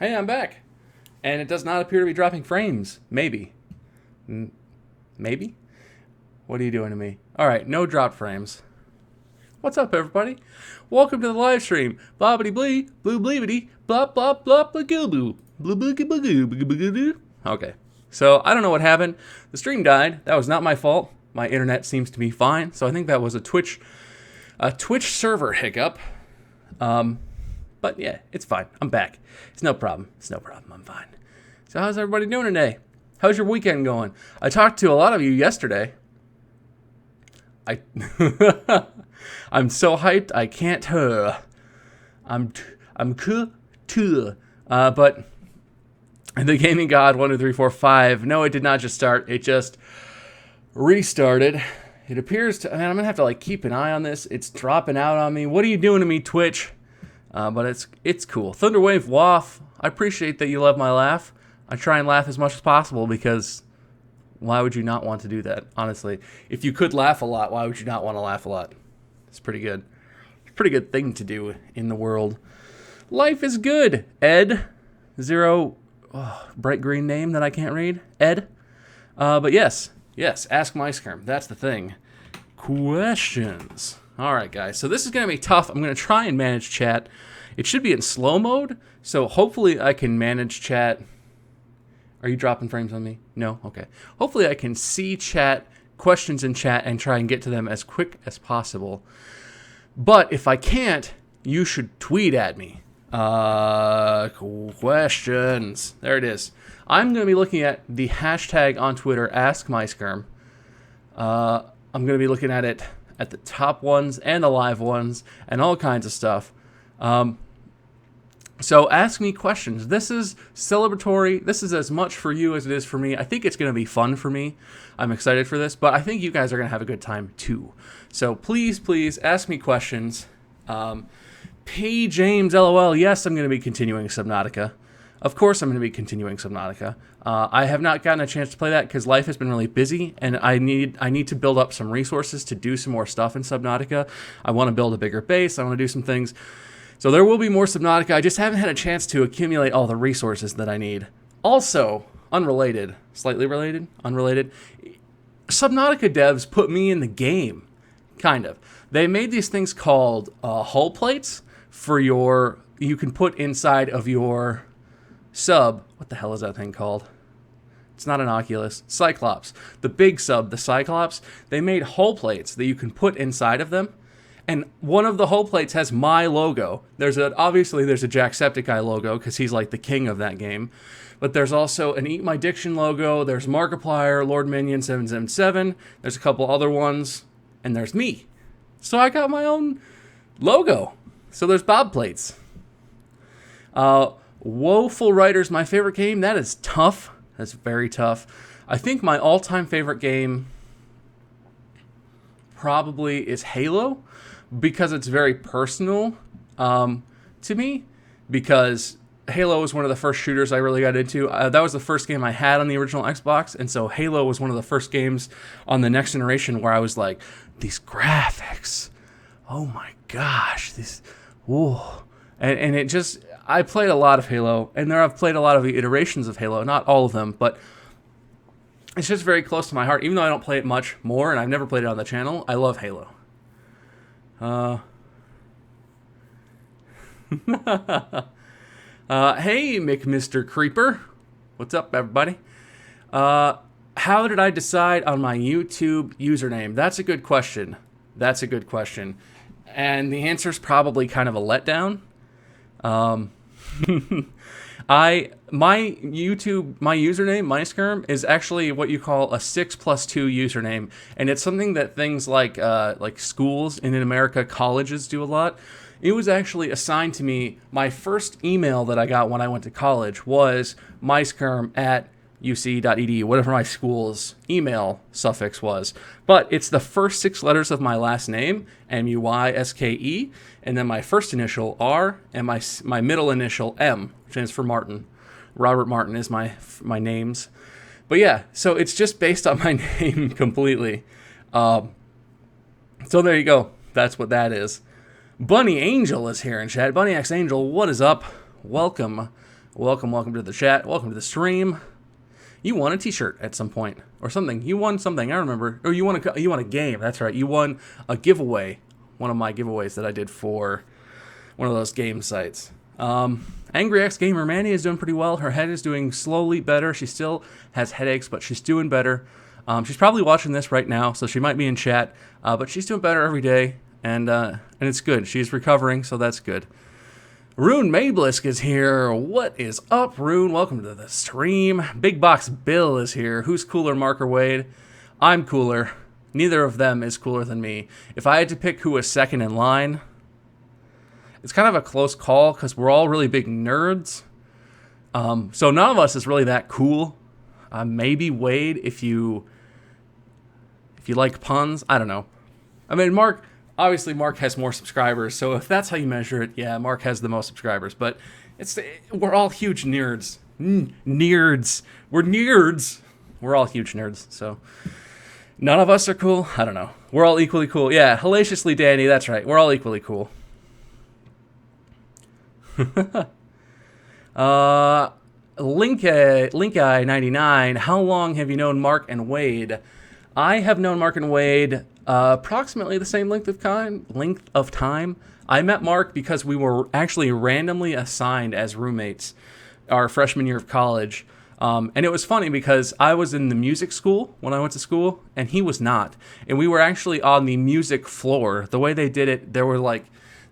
Hey, I'm back. And it does not appear to be dropping frames. Maybe. Maybe? What are you doing to me? Alright, no drop frames. What's up, everybody? Welcome to the live stream. Bobbity blee, blue bleebity, blop blop blop blagoo blue boogie blagoo blagoo. Okay. So, I don't know what happened. The stream died. That was not my fault. My internet seems to be fine. So I think that was a Twitch server hiccup. But yeah, it's fine. I'm back. It's no problem. I'm fine. So how's everybody doing today? How's your weekend going? I talked to a lot of you yesterday. I'm so hyped I can't. I'm cool too. But the Gaming God 1 2 3 4 5. No, it did not just start. It just restarted. It appears to. Man, I'm gonna have to keep an eye on this. It's dropping out on me. What are you doing to me, Twitch? But it's cool. Thunderwave Waff. I appreciate that you love my laugh. I try and laugh as much as possible because why would you not want to do that? Honestly, if you could laugh a lot, why would you not want to laugh a lot? It's pretty good. It's a pretty good thing to do in the world. Life is good. Ed, zero, bright green name that I can't read. Ed. But yes, ask MySkerm. That's the thing. Questions. All right, guys. So this is going to be tough. I'm going to try and manage chat. It should be in slow mode, so hopefully I can manage chat. Are you dropping frames on me? No? Okay. Hopefully I can see chat, questions in chat, and try and get to them as quick as possible. But if I can't, you should tweet at me. Questions. There it is. I'm going to be looking at the hashtag on Twitter, AskMySkerm. I'm going to be looking at it at the top ones and the live ones and all kinds of stuff. So ask me questions. This is celebratory. This is as much for you as it is for me. I think it's going to be fun for me. I'm excited for this, but I think you guys are going to have a good time too. So please ask me questions. P. James, LOL. Yes, I'm going to be continuing Subnautica. Of course I'm going to be continuing Subnautica. I have not gotten a chance to play that because life has been really busy, and I need to build up some resources to do some more stuff in Subnautica. I want to build a bigger base. I want to do some things. So there will be more Subnautica. I just haven't had a chance to accumulate all the resources that I need. Also, unrelated, slightly related, unrelated, Subnautica devs put me in the game, kind of. They made these things called hull plates for you can put inside of your sub. What the hell is that thing called? It's not an Oculus. Cyclops. The big sub, the Cyclops, they made hull plates that you can put inside of them. And one of the hull plates has my logo. Obviously there's a Jacksepticeye logo because he's like the king of that game. But there's also an Eat My Diction logo. There's Markiplier, Lord Minion 777. There's a couple other ones. And there's me. So I got my own logo. So there's Bob plates. Woeful Writers, my favorite game. That is tough. That's very tough. I think my all-time favorite game probably is Halo, because it's very personal to me, because Halo was one of the first shooters I really got into. That was the first game I had on the original Xbox, and so Halo was one of the first games on the next generation where I was like, these graphics, oh my gosh, whoa. And it just, I played a lot of Halo, and I've played a lot of the iterations of Halo, not all of them, but it's just very close to my heart. Even though I don't play it much more, and I've never played it on the channel, I love Halo. Hey, Mr. Creeper. What's up, everybody? How did I decide on my YouTube username? That's a good question. And the answer's probably kind of a letdown. My username, MySkerm, is actually what you call a 6+2 username, and it's something that things like schools in America, colleges do a lot. It was actually assigned to me. My first email that I got when I went to college was myskerm@uc.edu, whatever my school's email suffix was. But it's the first 6 letters of my last name, MUYSKE, and then my first initial R, and my middle initial M, which stands for Martin. Robert Martin is my names. But yeah, so it's just based on my name completely. So there you go. That's what that is. Bunny Angel is here in chat. Bunny X Angel, what is up? Welcome. Welcome to the chat. Welcome to the stream. You won a t-shirt at some point or something. You won something, I remember. Or you won a game. That's right. You won a giveaway. One of my giveaways that I did for one of those game sites. Angry X Gamer Manny is doing pretty well. Her head is doing slowly better. She still has headaches, but she's doing better. She's probably watching this right now, so she might be in chat. But she's doing better every day, and it's good. She's recovering, so that's good. Rune Mayblisk is here. What is up, Rune? Welcome to the stream. Big Box Bill is here. Who's cooler, Mark or Wade? I'm cooler. Neither of them is cooler than me. If I had to pick who was second in line, it's kind of a close call because we're all really big nerds. So none of us is really that cool. Maybe Wade if you like puns. I don't know. I mean, Mark has more subscribers, so if that's how you measure it, yeah, Mark has the most subscribers. But we're all huge nerds. Nerds. We're nerds. We're all huge nerds. So none of us are cool. I don't know. We're all equally cool. Yeah, hellaciously Danny. That's right. We're all equally cool. Link99, how long have you known Mark and Wade? I have known Mark and Wade approximately the same length of time. I met Mark because we were actually randomly assigned as roommates our freshman year of college. And it was funny because I was in the music school when I went to school, and he was not. And we were actually on the music floor. The way they did it,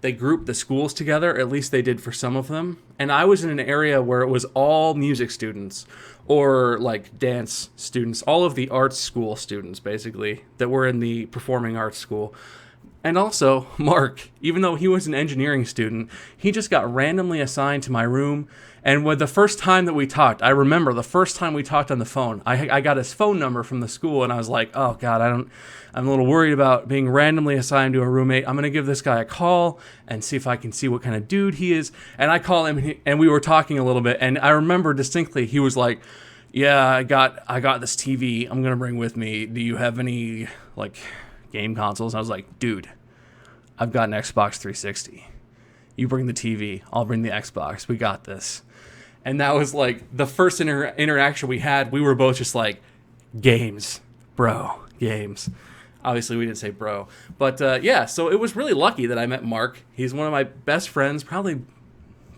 they grouped the schools together, at least they did for some of them. And I was in an area where it was all music students or like dance students, all of the arts school students, basically, that were in the performing arts school. And also, Mark, even though he was an engineering student, he just got randomly assigned to my room. And when the first time that we talked, I remember the first time we talked on the phone, I got his phone number from the school, and I was like, oh God, I'm a little worried about being randomly assigned to a roommate. I'm going to give this guy a call and see if I can see what kind of dude he is. And I call him, and we were talking a little bit, and I remember distinctly, he was like, yeah, I got this TV I'm going to bring with me. Do you have any, like, game consoles? And I was like, dude, I've got an Xbox 360. You bring the TV, I'll bring the Xbox. We got this. And that was like the first interaction we had. We were both just like, games, bro, games. Obviously, we didn't say bro. But yeah, so it was really lucky that I met Mark. He's one of my best friends, probably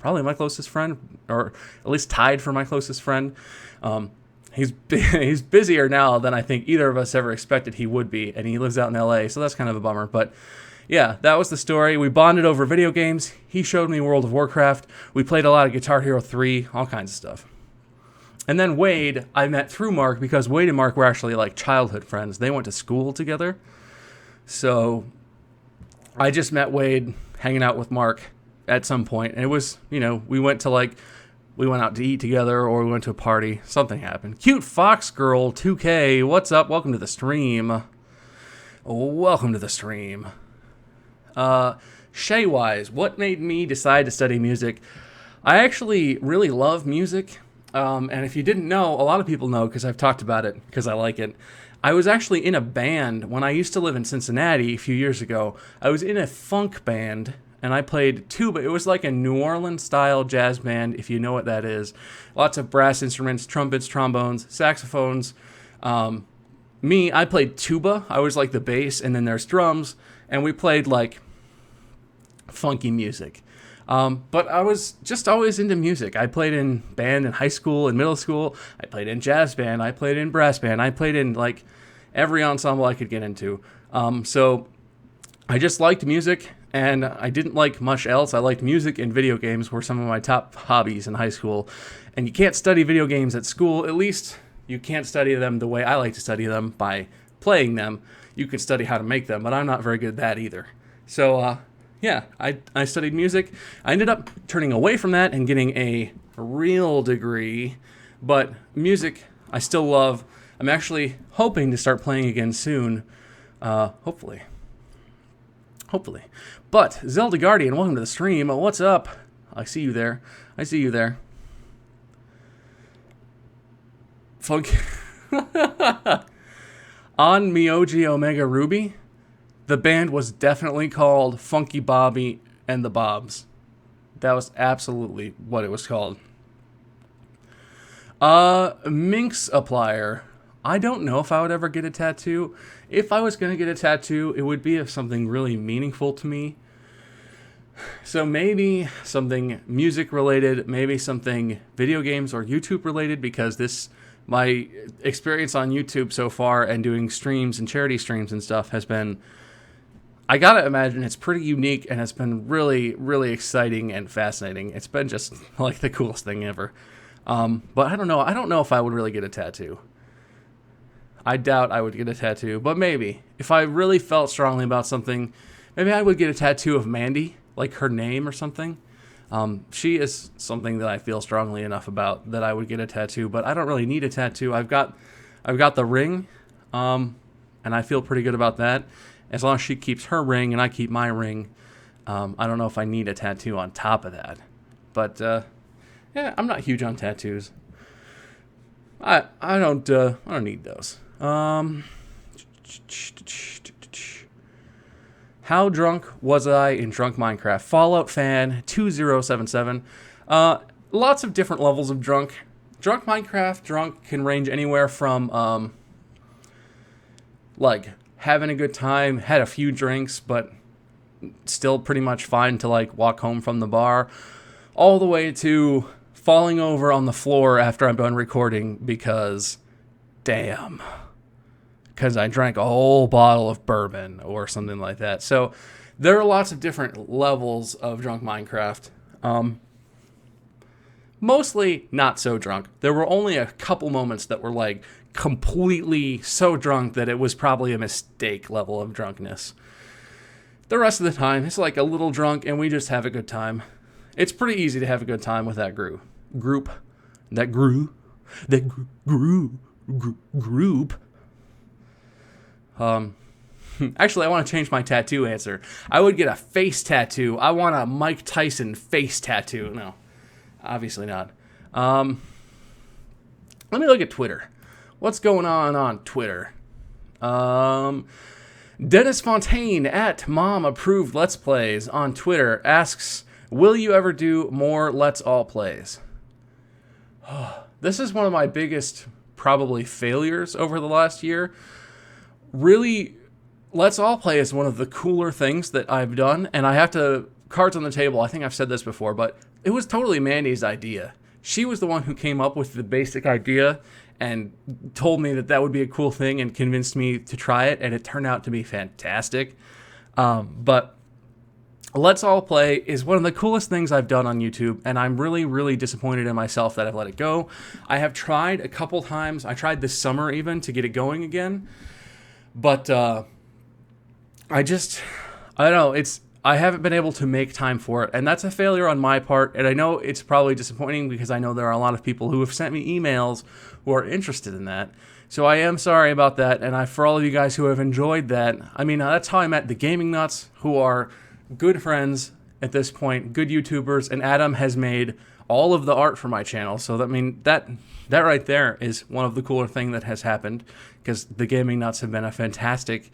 my closest friend, or at least tied for my closest friend. He's busier now than I think either of us ever expected he would be, and he lives out in LA, so that's kind of a bummer. But yeah, that was the story. We bonded over video games. He showed me World of Warcraft. We played a lot of Guitar Hero 3, all kinds of stuff. And then Wade, I met through Mark because Wade and Mark were actually like childhood friends. They went to school together. So I just met Wade hanging out with Mark at some point. And it was, we went out to eat together, or we went to a party. Something happened. Cute Fox Girl 2K, what's up? Welcome to the stream. Welcome to the stream. Shaywise, what made me decide to study music? I actually really love music. And if you didn't know, a lot of people know because I've talked about it because I like it. I was actually in a band when I used to live in Cincinnati a few years ago. I was in a funk band, and I played tuba. It was like a New Orleans-style jazz band, if you know what that is. Lots of brass instruments, trumpets, trombones, saxophones. I played tuba. I was like the bass, and then there's drums, and we played like funky music. But I was just always into music. I played in band in high school and middle school. I played in jazz band. I played in brass band. I played in like every ensemble I could get into. So I just liked music, and I didn't like much else. I liked music, and video games were some of my top hobbies in high school. And you can't study video games at school. At least you can't study them the way I like to study them, by playing them. You can study how to make them, but I'm not very good at that either. So, yeah, I studied music. I ended up turning away from that and getting a real degree, but music I still love. I'm actually hoping to start playing again soon, hopefully. But Zelda Guardian, welcome to the stream. What's up? I see you there. Funk. On Myoji Omega Ruby, the band was definitely called Funky Bobby and the Bobs. That was absolutely what it was called. Minx applier. I don't know if I would ever get a tattoo. If I was going to get a tattoo, it would be of something really meaningful to me. So maybe something music related, maybe something video games or YouTube related, because my experience on YouTube so far and doing streams and charity streams and stuff has been, I gotta imagine it's pretty unique, and it's been really, really exciting and fascinating. It's been just like the coolest thing ever. But I don't know. I don't know if I would really get a tattoo. I doubt I would get a tattoo, but maybe. If I really felt strongly about something, maybe I would get a tattoo of Mandy, like her name or something. She is something that I feel strongly enough about that I would get a tattoo, but I don't really need a tattoo. I've got the ring, and I feel pretty good about that. As long as she keeps her ring and I keep my ring, I don't know if I need a tattoo on top of that. But yeah, I'm not huge on tattoos. I don't need those. How drunk was I in Drunk Minecraft? Fallout fan 2077. Lots of different levels of drunk. Drunk Minecraft drunk can range anywhere from like having a good time, had a few drinks, but still pretty much fine to like walk home from the bar, all the way to falling over on the floor after I'm done recording because I drank a whole bottle of bourbon or something like that. So there are lots of different levels of Drunk Minecraft. Mostly not so drunk. There were only a couple moments that were like completely so drunk that it was probably a mistake level of drunkenness. The rest of the time, it's like a little drunk and we just have a good time. It's pretty easy to have a good time with that group. Actually, I want to change my tattoo answer. I would get a face tattoo. I want a Mike Tyson face tattoo. No, obviously not. Let me look at Twitter. What's going on Twitter? Dennis Fontaine at Mom Approved Let's Plays on Twitter asks, will you ever do more Let's All Plays? This is one of my biggest, probably, failures over the last year. Really, Let's All Play is one of the cooler things that I've done, and I have to, cards on the table, I think I've said this before, but it was totally Mandy's idea. She was the one who came up with the basic idea and told me that that would be a cool thing and convinced me to try it, and it turned out to be fantastic. But Let's All Play is one of the coolest things I've done on YouTube, and I'm really, really disappointed in myself that I've let it go. I have tried a couple times. I tried this summer even to get it going again, but I don't know. I haven't been able to make time for it, and that's a failure on my part, and I know it's probably disappointing because I know there are a lot of people who have sent me emails who are interested in that. So I am sorry about that, and for all of you guys who have enjoyed that, I mean, that's how I met the Gaming Nuts, who are good friends at this point, good YouTubers, and Adam has made all of the art for my channel. So that right there is one of the cooler things that has happened, because the Gaming Nuts have been a fantastic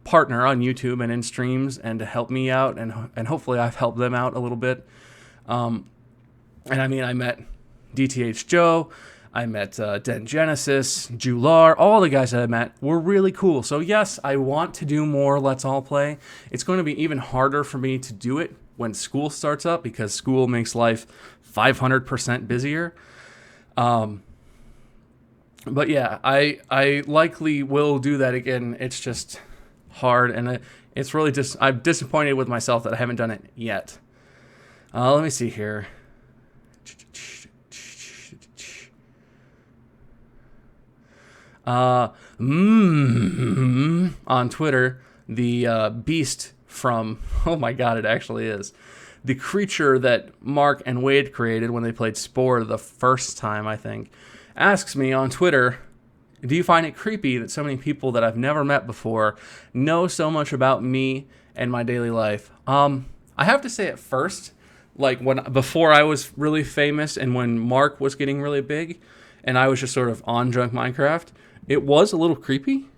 partner on YouTube and in streams and to help me out, and hopefully I've helped them out a little bit. And I mean, I met DTH Joe, I met Den Genesis, Jular, all the guys that I met were really cool. So yes, I want to do more Let's All Play. It's going to be even harder for me to do it when school starts up, because school makes life 500% busier. But yeah, I likely will do that again. It's just hard, and it's really just, I'm disappointed with myself that I haven't done it yet. Let me see here. On Twitter, the beast from, oh my god, it actually is, the creature that Mark and Wade created when they played Spore the first time, I think, asks me on Twitter, do you find it creepy that so many people that I've never met before know so much about me and my daily life? I have to say, at first, like before I was really famous and when Mark was getting really big and I was just sort of on Drunk Minecraft, it was a little creepy,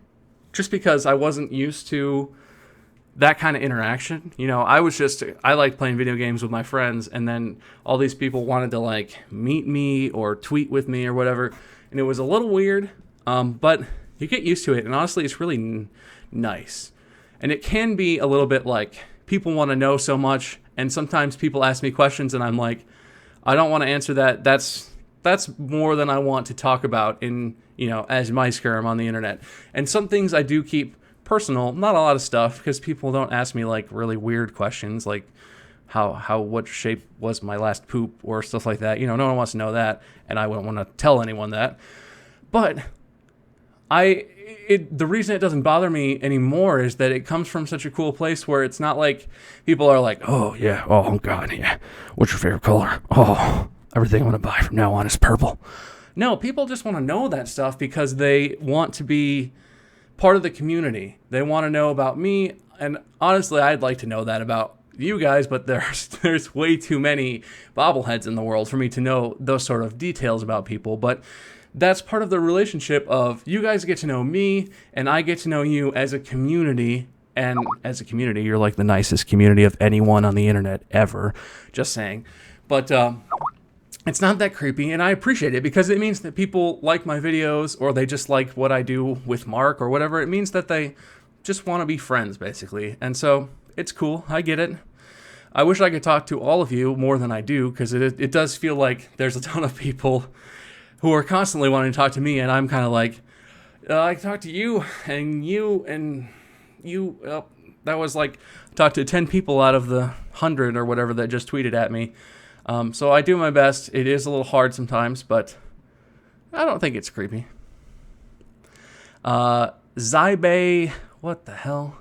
just because I wasn't used to that kind of interaction. I like playing video games with my friends, and then all these people wanted to like meet me or tweet with me or whatever, and it was a little weird, but you get used to it, and honestly, it's really nice. And it can be a little bit like people want to know so much, and sometimes people ask me questions, and I'm like, I don't want to answer that. That's more than I want to talk about as my skirm on the internet. And some things I do keep personal, not a lot of stuff, because people don't ask me like really weird questions like what shape was my last poop or stuff like that. No one wants to know that, and I wouldn't want to tell anyone that. But the reason it doesn't bother me anymore is that it comes from such a cool place where it's not like people are like, oh yeah, oh god, yeah, what's your favorite color? Oh, everything I'm gonna buy from now on is purple. No, people just want to know that stuff because they want to be part of the community. They want to know about me, and honestly, I'd like to know that about you guys, but there's way too many bobbleheads in the world for me to know those sort of details about people. But that's part of the relationship of you guys get to know me, and I get to know you as a community. And as a community, you're like the nicest community of anyone on the internet ever. Just saying. But it's not that creepy, and I appreciate it because it means that people like my videos, or they just like what I do with Mark or whatever. It means that they just want to be friends, basically. And so it's cool. I get it. I wish I could talk to all of you more than I do, because it does feel like there's a ton of people who are constantly wanting to talk to me, and I'm kind of like, I talk to you, and you, and you. That was like, talk to 10 people out of the 100 or whatever that just tweeted at me. So I do my best. It is a little hard sometimes, but I don't think it's creepy. Zybe, what the hell?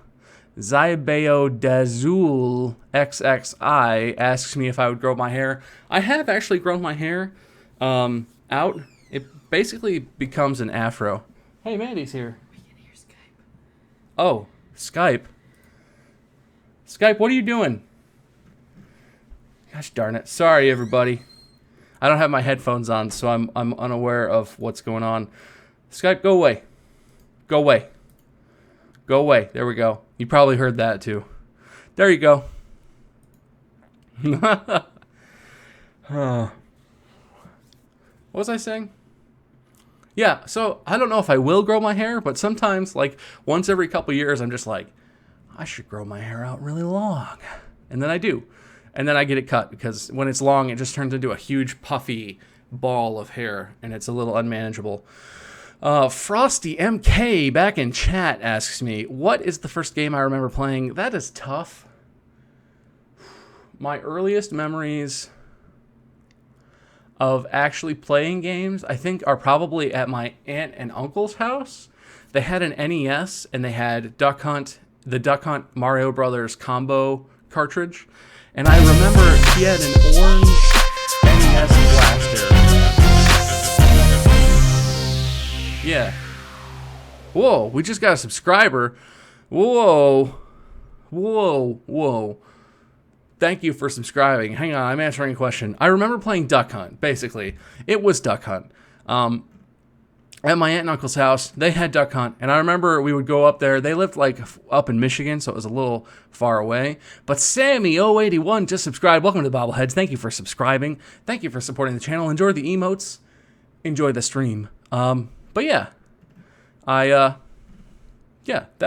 Zybeodazul XXI asks me if I would grow my hair. I have actually grown my hair out. It basically becomes an afro. Hey, Mandy's here. We can hear Skype. Oh, Skype. Skype, what are you doing? Gosh darn it. Sorry, everybody. I don't have my headphones on, so I'm unaware of what's going on. Skype, go away. Go away. Go away. There we go. You probably heard that, too. There you go. What was I saying? Yeah, so I don't know if I will grow my hair, but sometimes, like, once every couple years, I'm just like, I should grow my hair out really long. And then I do. And then I get it cut, because when it's long, it just turns into a huge puffy ball of hair, and it's a little unmanageable. Frosty MK back in chat asks me, what is the first game I remember playing? That is tough. My earliest memories of actually playing games, I think, are probably at my aunt and uncle's house. They had an NES, and they had the Duck Hunt Mario Brothers combo cartridge. And I remember he had an orange NES blaster. Yeah. Whoa, we just got a subscriber. Whoa. Thank you for subscribing. Hang on, I'm answering a question. I remember playing Duck Hunt, basically. It was Duck Hunt. At my aunt and uncle's house, they had Duck Hunt, and I remember we would go up there. They lived like up in Michigan, so it was a little far away. But Sammy081 just subscribed. Welcome to the Bobbleheads. Thank you for subscribing. Thank you for supporting the channel. Enjoy the emotes. Enjoy the stream. But yeah, that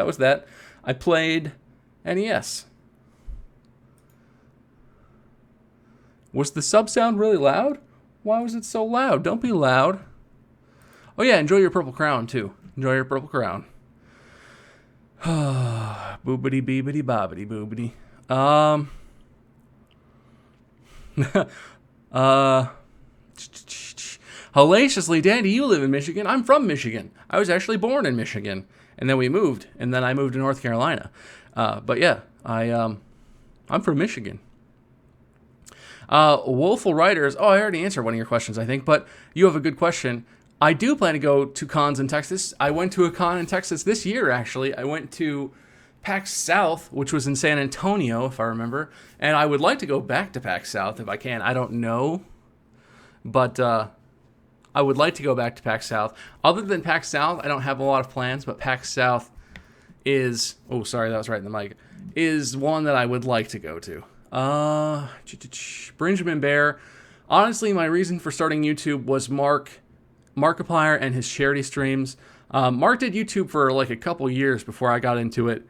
was that. I played NES. Was the sub sound really loud? Why was it so loud? Don't be loud. Oh yeah, enjoy your purple crown too. Enjoy your purple crown. Boobity beebity bobbity boobity. Hellaciously, Dandy, you live in Michigan. I'm from Michigan. I was actually born in Michigan, and then we moved, and then I moved to North Carolina. But yeah, I'm from Michigan. Woeful Writers. Oh, I already answered one of your questions, I think, but you have a good question. I do plan to go to cons in Texas. I went to a con in Texas this year, actually. I went to PAX South, which was in San Antonio, if I remember. And I would like to go back to PAX South if I can. I don't know. But I would like to go back to PAX South. Other than PAX South, I don't have a lot of plans, but PAX South is, oh, sorry, that was right in the mic, is one that I would like to go to. Benjamin Bear. Honestly, my reason for starting YouTube was Markiplier and his charity streams. Mark did YouTube for like a couple years before I got into it.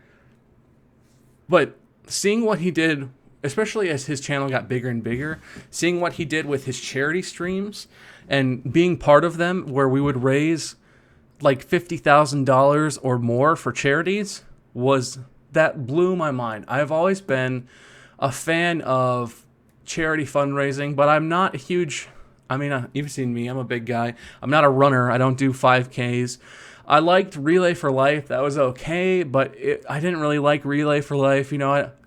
But seeing what he did, especially as his channel got bigger and bigger, seeing what he did with his charity streams and being part of them where we would raise like $50,000 or more for charities, that blew my mind. I've always been a fan of charity fundraising, but I'm not a huge, you've seen me, I'm a big guy. I'm not a runner. I don't do 5Ks. I liked Relay for Life. That was okay, but I didn't really like Relay for Life,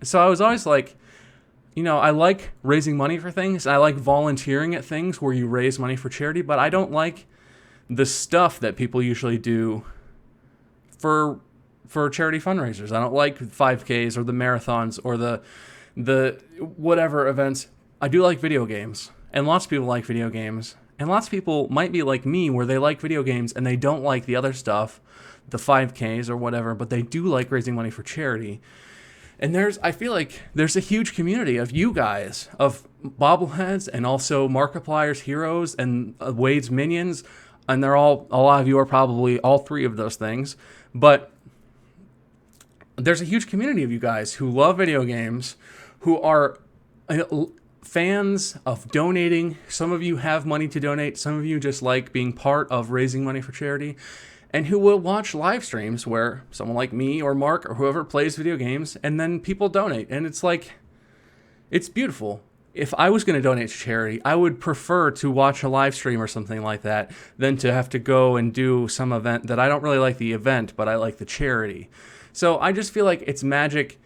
so I was always like, I like raising money for things. I like volunteering at things where you raise money for charity, but I don't like the stuff that people usually do for charity fundraisers. I don't like 5Ks or the marathons or the whatever events. I do like video games, and lots of people like video games. And lots of people might be like me where they like video games and they don't like the other stuff, the 5Ks or whatever, but they do like raising money for charity. And I feel like there's a huge community of you guys, of bobbleheads and also Markiplier's heroes and Wade's minions. And a lot of you are probably all three of those things. But there's a huge community of you guys who love video games, who are fans of donating. Some of you have money to donate. Some of you just like being part of raising money for charity, and who will watch live streams where someone like me or Mark or whoever plays video games, and then people donate. And it's like, it's beautiful. If I was going to donate to charity, I would prefer to watch a live stream or something like that than to have to go and do some event that I don't really like the event, but I like the charity. So I just feel like it's magic.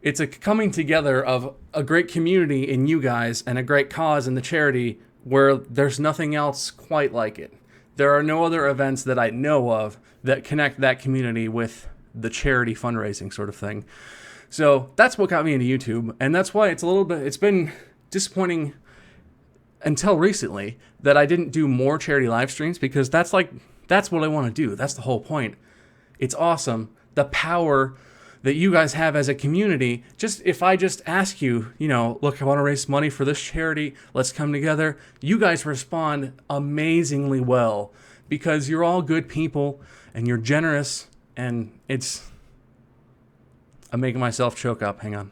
It's a coming together of a great community in you guys and a great cause in the charity where there's nothing else quite like it. There are no other events that I know of that connect that community with the charity fundraising sort of thing. So that's what got me into YouTube, and that's why it's been disappointing until recently that I didn't do more charity live streams, because that's what I want to do. That's the whole point. It's awesome. The power that you guys have as a community. If I just ask you, look, I want to raise money for this charity, let's come together. You guys respond amazingly well because you're all good people and you're generous, and I'm making myself choke up. Hang on.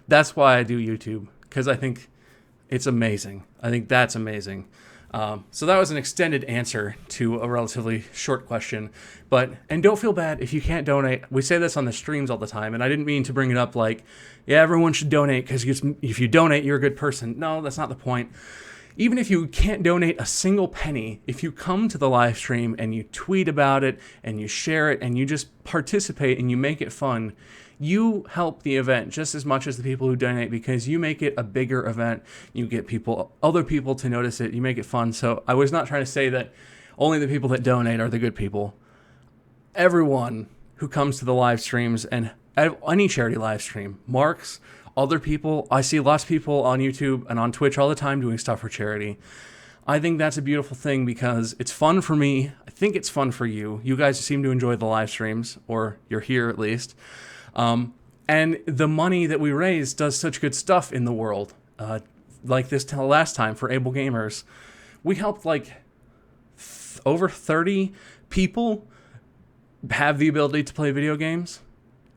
That's why I do YouTube, because I think it's amazing. I think that's amazing. So that was an extended answer to a relatively short question. And don't feel bad if you can't donate. We say this on the streams all the time, and I didn't mean to bring it up like, yeah, everyone should donate because if you donate, you're a good person. No, that's not the point. Even if you can't donate a single penny, if you come to the live stream and you tweet about it and you share it and you just participate and you make it fun, you help the event just as much as the people who donate, because you make it a bigger event. You get other people to notice it. You make it fun. So I was not trying to say that only the people that donate are the good people. Everyone who comes to the live streams and any charity live stream, Mark's, other people, I see lots of people on YouTube and on Twitch all the time doing stuff for charity. I think that's a beautiful thing because it's fun for me. I think it's fun for you. You guys seem to enjoy the live streams, or you're here at least. And the money that we raise does such good stuff in the world. Like this last time for Able Gamers, we helped over 30 people have the ability to play video games.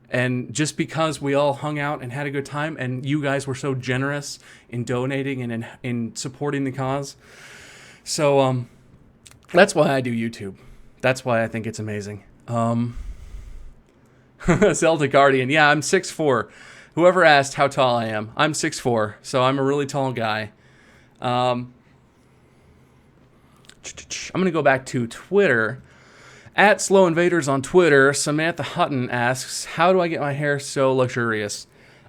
And just because we all hung out and had a good time, and you guys were so generous in donating and in supporting the cause. So that's why I do YouTube. That's why I think it's amazing. Zelda Guardian. Yeah, I'm 6'4". Whoever asked how tall I am, I'm 6'4", so I'm a really tall guy. I'm going to go back to Twitter. At Slow Invaders on Twitter, Samantha Hutton asks, how do I get my hair so luxurious?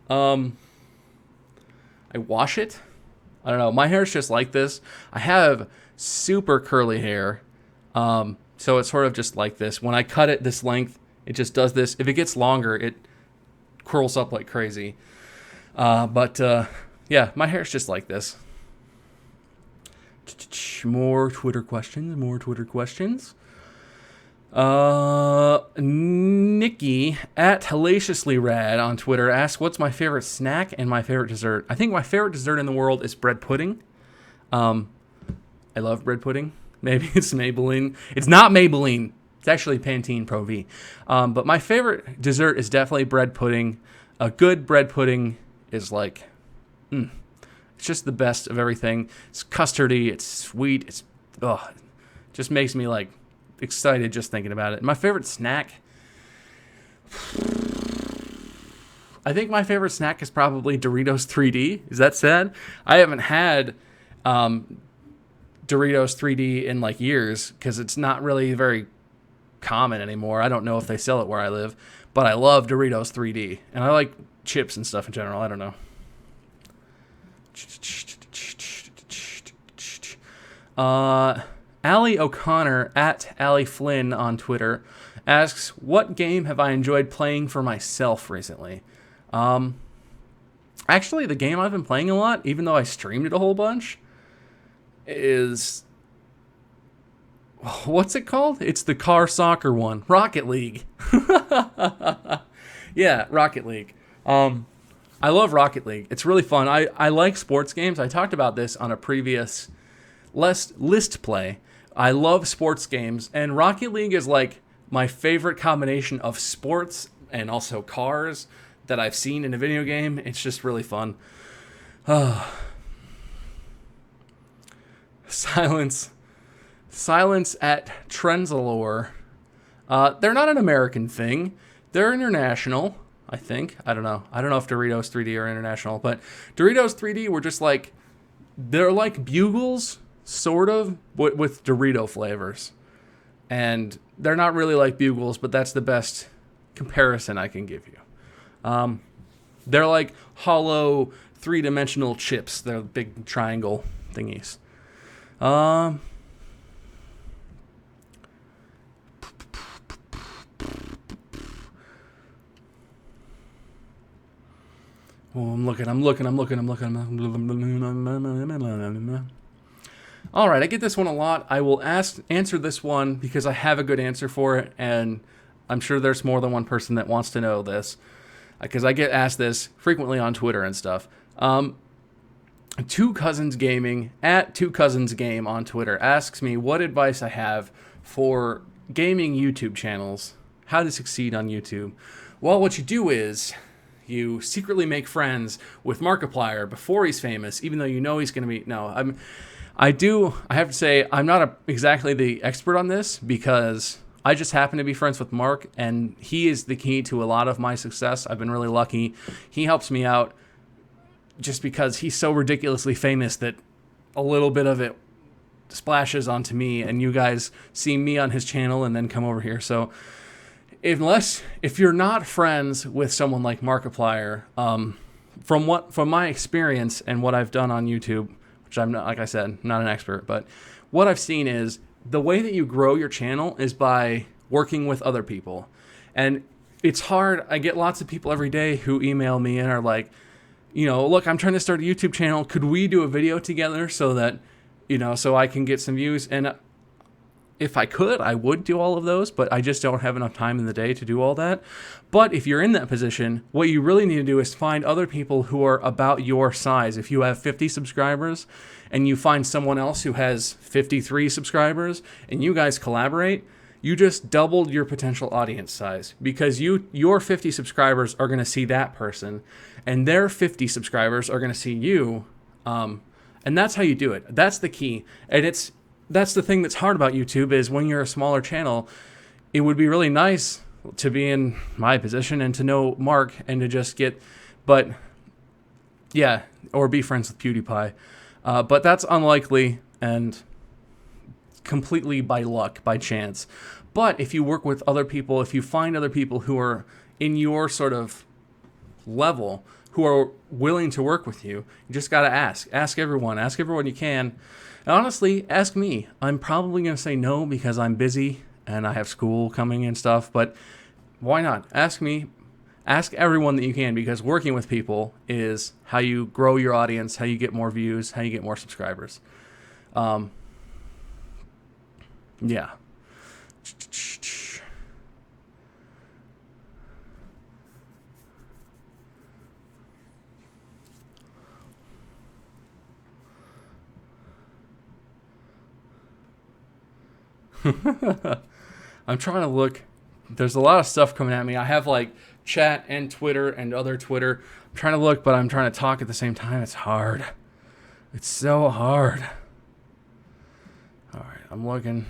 I wash it. I don't know. My hair's just like this. I have super curly hair. So it's sort of just like this. When I cut it this length, it just does this. If it gets longer, it curls up like crazy. Yeah, my hair's just like this. More Twitter questions. Nikki at hellaciously rad on Twitter asks, "What's my favorite snack and my favorite dessert?" I think my favorite dessert in the world is bread pudding. I love bread pudding. Maybe it's Maybelline. It's not Maybelline. It's actually Pantene Pro V. But my favorite dessert is definitely bread pudding. A good bread pudding is like, it's just the best of everything. It's custardy. It's sweet. It just makes me like excited just thinking about it. My favorite snack, I think my favorite snack is probably Doritos 3D. Is that sad? I haven't had Doritos 3D in like years because it's not really very common anymore. I don't know if they sell it where I live, but I love Doritos 3D, and I like chips and stuff in general. I don't know. Allie O'Connor at Allie Flynn on Twitter asks, "What game have I enjoyed playing for myself recently?" Actually, the game I've been playing a lot, even though I streamed it a whole bunch, is, what's it called? It's the car soccer one, Rocket League. Yeah, Rocket League. I love Rocket League. It's really fun. I like sports games. I talked about this on a previous list play. I love sports games, and Rocket League is like my favorite combination of sports and also cars that I've seen in a video game. It's just really fun. Silence at Trenzalore. They're not an American thing. They're international, I think. I don't know. I don't know if Doritos 3D are international, but Doritos 3D were just like, they're like Bugles, sort of, with Dorito flavors. And they're not really like Bugles, but that's the best comparison I can give you. They're like hollow, three-dimensional chips. They're big triangle thingies. Well, I'm looking. All right, I get this one a lot. I will answer this one because I have a good answer for it, and I'm sure there's more than one person that wants to know this, because I get asked this frequently on Twitter and stuff. Two Cousins Gaming at Two Cousins Game on Twitter asks me what advice I have for gaming YouTube channels, how to succeed on YouTube. Well, what you do is you secretly make friends with Markiplier before he's famous, even though you know he's going to be. No, I have to say I'm not exactly the expert on this, because I just happen to be friends with Mark, and he is the key to a lot of my success. I've been really lucky. He helps me out just because he's so ridiculously famous that a little bit of it splashes onto me, and you guys see me on his channel and then come over here. So if you're not friends with someone like Markiplier, from my experience and what I've done on YouTube, which I'm not, like I said, not an expert, but what I've seen is the way that you grow your channel is by working with other people. And it's hard. I get lots of people every day who email me and are like, look, I'm trying to start a YouTube channel. Could we do a video together so that, so I can get some views? And if I could, I would do all of those, but I just don't have enough time in the day to do all that. But if you're in that position, what you really need to do is find other people who are about your size. If you have 50 subscribers and you find someone else who has 53 subscribers and you guys collaborate, you just doubled your potential audience size, because your 50 subscribers are going to see that person and their 50 subscribers are going to see you. And that's how you do it. That's the key. And that's the thing that's hard about YouTube, is when you're a smaller channel, it would be really nice to be in my position and to know Mark and to just or be friends with PewDiePie. But that's unlikely and completely by luck, by chance. But if you work with other people, if you find other people who are in your sort of level, who are willing to work with you, you just got to ask. Ask everyone you can. And honestly, ask me. I'm probably going to say no because I'm busy and I have school coming and stuff, but why not? Ask me. Ask everyone that you can, because working with people is how you grow your audience, how you get more views, how you get more subscribers. Yeah. I'm trying to look. There's a lot of stuff coming at me. I have like chat and Twitter and other Twitter. I'm trying to look, but I'm trying to talk at the same time. It's hard. It's so hard. All right, I'm looking.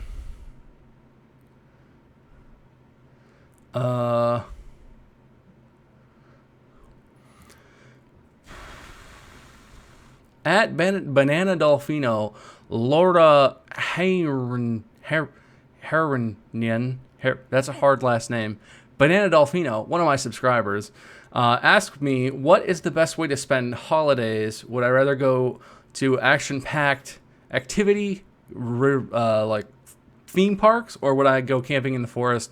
At Banana Dolfino, Laura Heronian, that's a hard last name. Banana Dolfino, one of my subscribers, asked me, what is the best way to spend holidays? Would I rather go to action-packed activity, like theme parks, or would I go camping in the forest?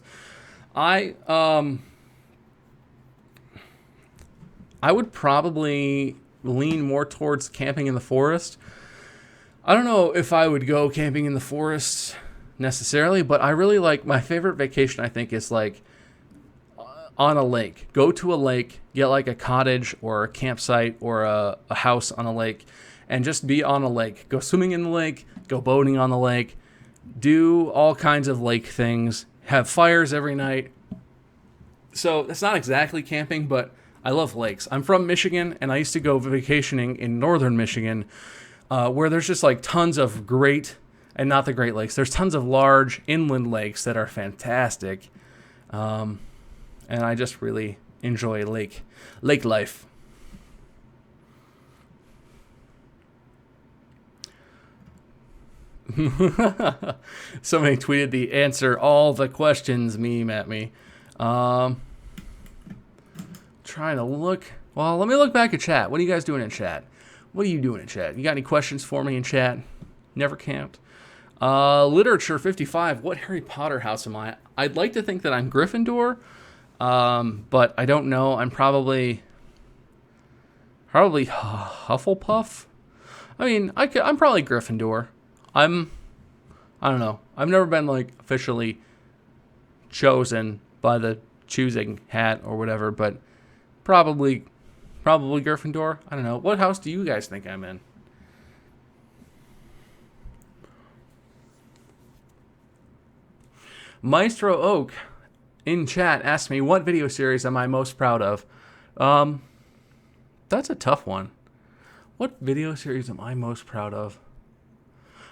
I would probably lean more towards camping in the forest. I don't know if I would go camping in the forest necessarily, but I really like, my favorite vacation I think is like on a lake. Go to a lake, get like a cottage or a campsite or a house on a lake, and just be on a lake. Go swimming in the lake, go boating on the lake, do all kinds of lake things, have fires every night. So it's not exactly camping, but I love lakes. I'm from Michigan, and I used to go vacationing in northern Michigan, where there's just like tons of great, and not the Great Lakes, there's tons of large inland lakes that are fantastic. And I just really enjoy lake life. Somebody tweeted the answer all the questions meme at me. Trying to look. Well, let me look back at chat. What are you guys doing in chat? What are you doing in chat? You got any questions for me in chat? Never camped. Literature 55. What Harry Potter house am I? I'd like to think that I'm Gryffindor, but I don't know. I'm probably Hufflepuff. I mean, I'm probably Gryffindor. I don't know. I've never been like officially chosen by the choosing hat or whatever, but probably Gryffindor. I don't know. What house do you guys think I'm in? Maestro Oak in chat asked me, what video series am I most proud of? That's a tough one. What video series am I most proud of?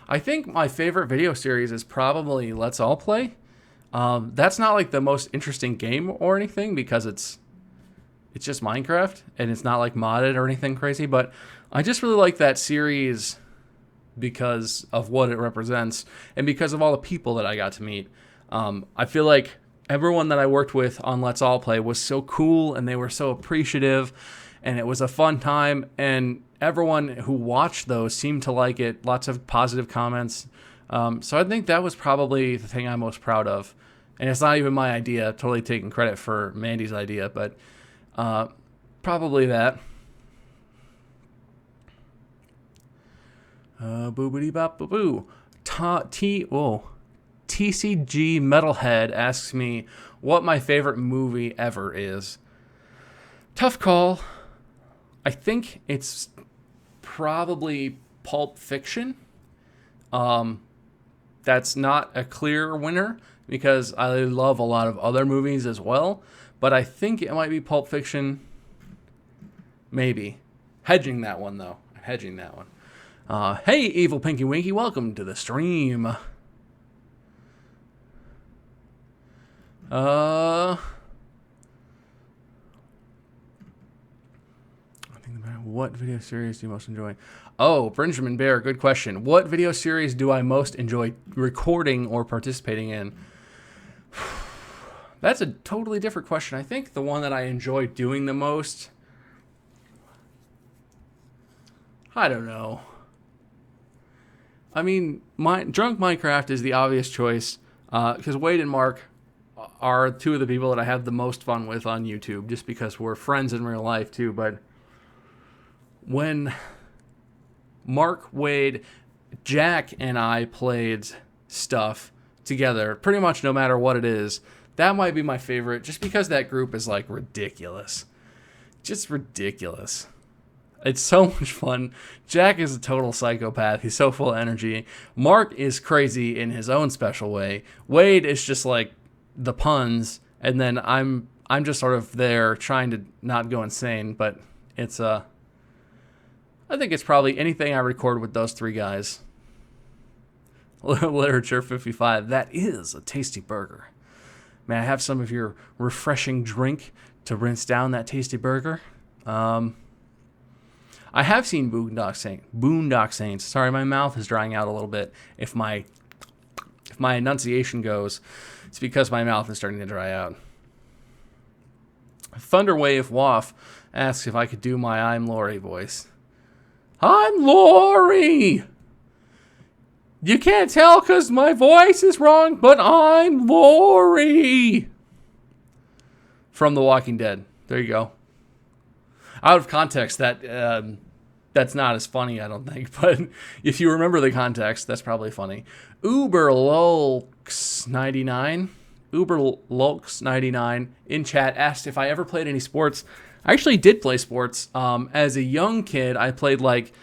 I think my favorite video series is probably Let's All Play. That's not like the most interesting game or anything because it's just Minecraft and it's not like modded or anything crazy, but I just really like that series because of what it represents and because of all the people that I got to meet. I feel like everyone that I worked with on Let's All Play was so cool and they were so appreciative and it was a fun time, and everyone who watched those seemed to like it. Lots of positive comments. So I think that was probably the thing I'm most proud of. And it's not even my idea, totally taking credit for Mandy's idea, but probably that. Boobity bop boo. TCG Metalhead asks me what my favorite movie ever is. Tough call. I think it's probably Pulp Fiction. That's not a clear winner because I love a lot of other movies as well, but I think it might be Pulp Fiction. Maybe. Hedging that one, though. Hedging that one. Hey, Evil Pinky Winky, welcome to the stream. What video series do you most enjoy? Oh, Benjamin Bear, good question. What video series do I most enjoy recording or participating in? That's a totally different question. I think the one that I enjoy doing the most, I don't know. I mean, Drunk Minecraft is the obvious choice because Wade and Mark are two of the people that I have the most fun with on YouTube just because we're friends in real life too, but when Mark, Wade, Jack, and I played stuff together, pretty much no matter what it is, that might be my favorite, just because that group is, like, ridiculous. Just ridiculous. It's so much fun. Jack is a total psychopath. He's so full of energy. Mark is crazy in his own special way. Wade is just like the puns, and then I'm just sort of there trying to not go insane, but it's I think it's probably anything I record with those three guys. Literature 55. That is a tasty burger. May I have some of your refreshing drink to rinse down that tasty burger? I have seen Boondock Saints. Sorry, my mouth is drying out a little bit. If my enunciation goes, it's because my mouth is starting to dry out. Thunderwave Waff asks if I could do my I'm Lori voice. I'm Lori! You can't tell because my voice is wrong, but I'm Lori! From The Walking Dead. There you go. Out of context, that's not as funny, I don't think. But if you remember the context, that's probably funny. Uberlulks99 in chat asked if I ever played any sports. I actually did play sports. As a young kid, I played like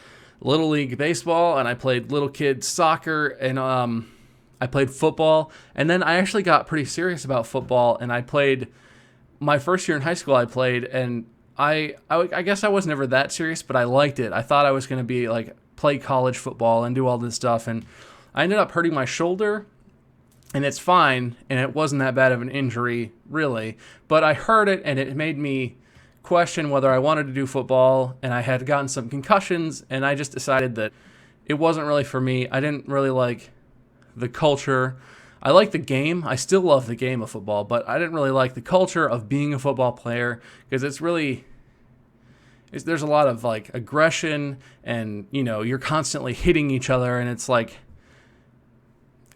Little League baseball, and I played little kid soccer, and I played football. And then I actually got pretty serious about football, and I played my first year in high school. I played, and I guess I was never that serious, but I liked it. I thought I was going to be like play college football and do all this stuff, and I ended up hurting my shoulder, and it's fine, and it wasn't that bad of an injury, really. But I hurt it, and it made me question whether I wanted to do football, and I had gotten some concussions, and I just decided that it wasn't really for me. I didn't really like the culture. I like the game. I still love the game of football, but I didn't really like the culture of being a football player, because there's a lot of like aggression, and you're constantly hitting each other, and it's like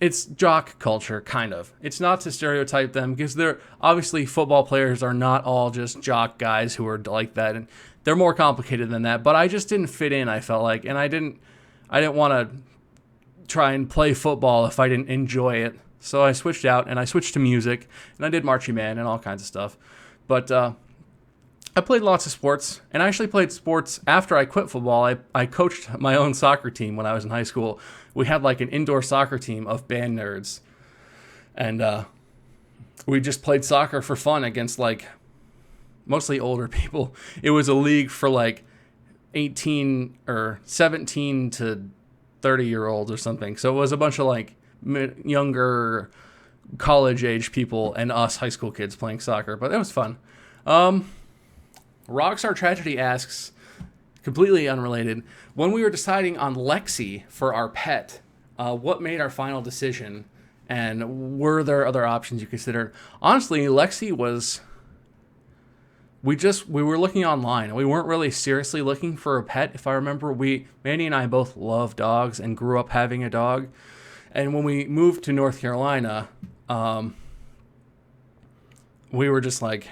it's jock culture, kind of. It's not to stereotype them, because they're obviously football players are not all just jock guys who are like that, and they're more complicated than that. But I just didn't fit in, I felt like, and I didn't want to try and play football if I didn't enjoy it. So I switched out, and I switched to music, and I did marching band and all kinds of stuff. But I played lots of sports, and I actually played sports after I quit football. I coached my own soccer team when I was in high school. We had like an indoor soccer team of band nerds, and we just played soccer for fun against like mostly older people. It was a league for like 18 or 17 to 30-year-olds or something. So it was a bunch of like younger college-age people and us high school kids playing soccer, but it was fun. Rockstar Tragedy asks, completely unrelated, when we were deciding on Lexi for our pet, what made our final decision, and were there other options you considered? Honestly, Lexi was... We were looking online. We weren't really seriously looking for a pet. If I remember, Mandy and I both love dogs and grew up having a dog. And when we moved to North Carolina, we were just like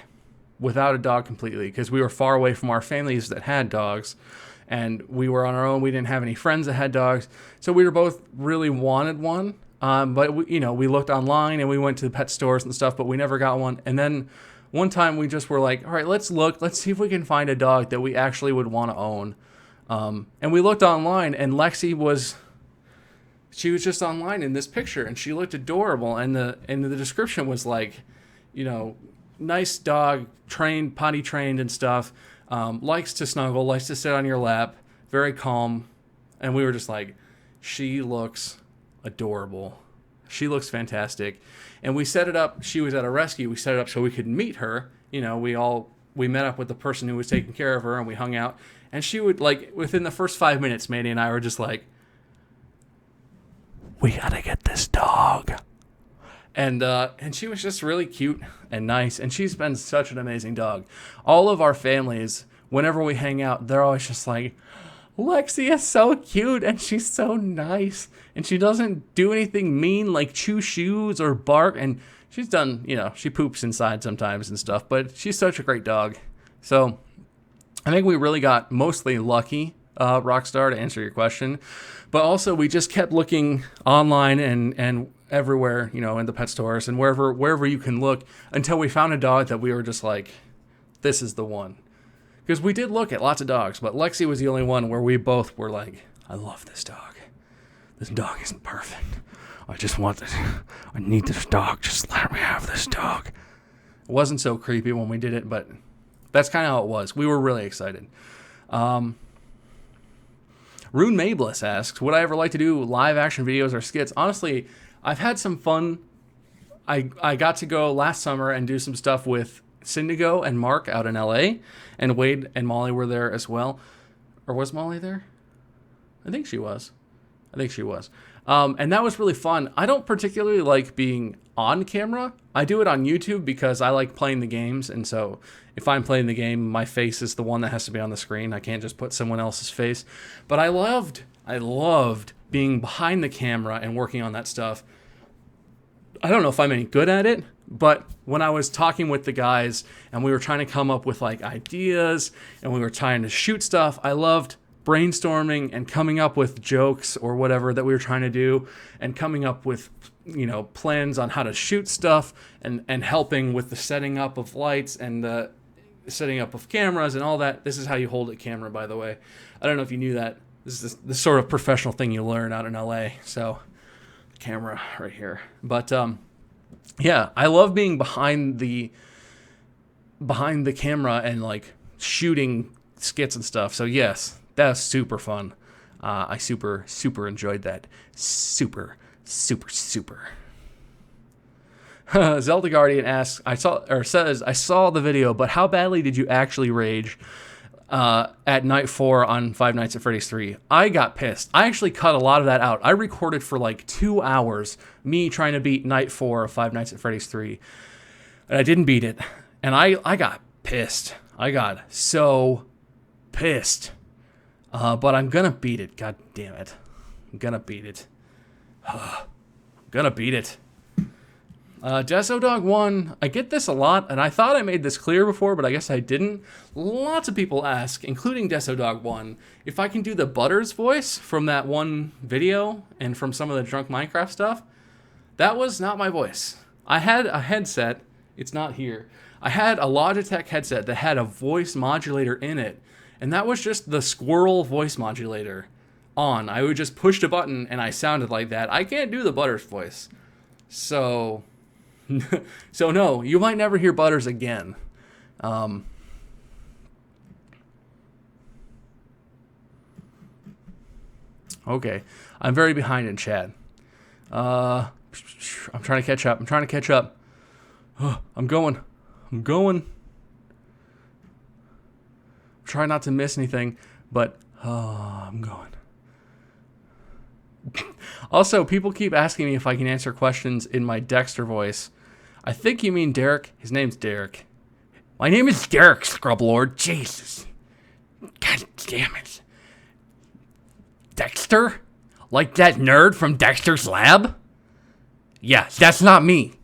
without a dog completely, because we were far away from our families that had dogs, and we were on our own. We didn't have any friends that had dogs, so we were both really wanted one. But we looked online and we went to the pet stores and stuff, but we never got one. And then one time we just were like, all right, let's see if we can find a dog that we actually would want to own. And we looked online, and Lexi was just online in this picture, and she looked adorable. And the description was like, nice dog, potty trained and stuff, likes to snuggle, likes to sit on your lap, very calm. And we were just like, she looks adorable. She looks fantastic. And we set it up. She was at a rescue. We set it up so we could meet her. We met up with the person who was taking care of her, and we hung out. And she would, like, within the first 5 minutes, Mandy and I were just like, we gotta get this dog. And she was just really cute and nice, and she's been such an amazing dog. All of our families, whenever we hang out, they're always just like, Lexi is so cute, and she's so nice, and she doesn't do anything mean like chew shoes or bark, and she's done, she poops inside sometimes and stuff, but she's such a great dog. So I think we really got mostly lucky, Rockstar, to answer your question. But also we just kept looking online and everywhere, in the pet stores and wherever you can look, until we found a dog that we were just like, this is the one. Because we did look at lots of dogs, but Lexi was the only one where we both were like, I love this dog. This dog isn't perfect. I just want this. I need this dog. Just let me have this dog. It wasn't so creepy when we did it, but that's kind of how it was. We were really excited. Rune Mabliss asks, would I ever like to do live action videos or skits? Honestly, I've had some fun. I got to go last summer and do some stuff with Syndigo and Mark out in LA, and Wade and Molly were there as well. Or was Molly there? I think she was. And that was really fun. I don't particularly like being on camera. I do it on YouTube because I like playing the games. And so if I'm playing the game, my face is the one that has to be on the screen. I can't just put someone else's face. But I loved being behind the camera and working on that stuff. I don't know if I'm any good at it, but when I was talking with the guys and we were trying to come up with like ideas and we were trying to shoot stuff, I loved brainstorming and coming up with jokes or whatever that we were trying to do, and coming up with, plans on how to shoot stuff, and helping with the setting up of lights and the setting up of cameras and all that. This is how you hold a camera, by the way. I don't know if you knew that. This is the sort of professional thing you learn out in LA. So, camera right here. But yeah, I love being behind the camera and like shooting skits and stuff. So yes, that's super fun. I super enjoyed that. Super. Zelda Guardian asks, I saw the video, but how badly did you actually rage at night 4 on Five Nights at Freddy's 3? I got pissed. I actually cut a lot of that out. I recorded for like 2 hours me trying to beat night 4 of Five Nights at Freddy's 3. And I didn't beat it. And I got pissed. I got so pissed. But I'm gonna beat it. God damn it. I'm gonna beat it. Deso Dog 1, I get this a lot, and I thought I made this clear before, but I guess I didn't. Lots of people ask, including Deso Dog 1, if I can do the Butters voice from that one video and from some of the Drunk Minecraft stuff. That was not my voice. I had a headset. It's not here. I had a Logitech headset that had a voice modulator in it, and that was just the squirrel voice modulator on. I would just push the button, and I sounded like that. I can't do the Butters voice. So no, you might never hear Butters again. Okay, I'm very behind in chat. I'm trying to catch up. I'm going. I'm trying not to miss anything, but I'm going. Also, people keep asking me if I can answer questions in my Dexter voice. I think you mean Derek. His name's Derek. My name is Derek, Scrublord. Jesus. God damn it. Dexter? Like that nerd from Dexter's Lab? Yeah, that's not me.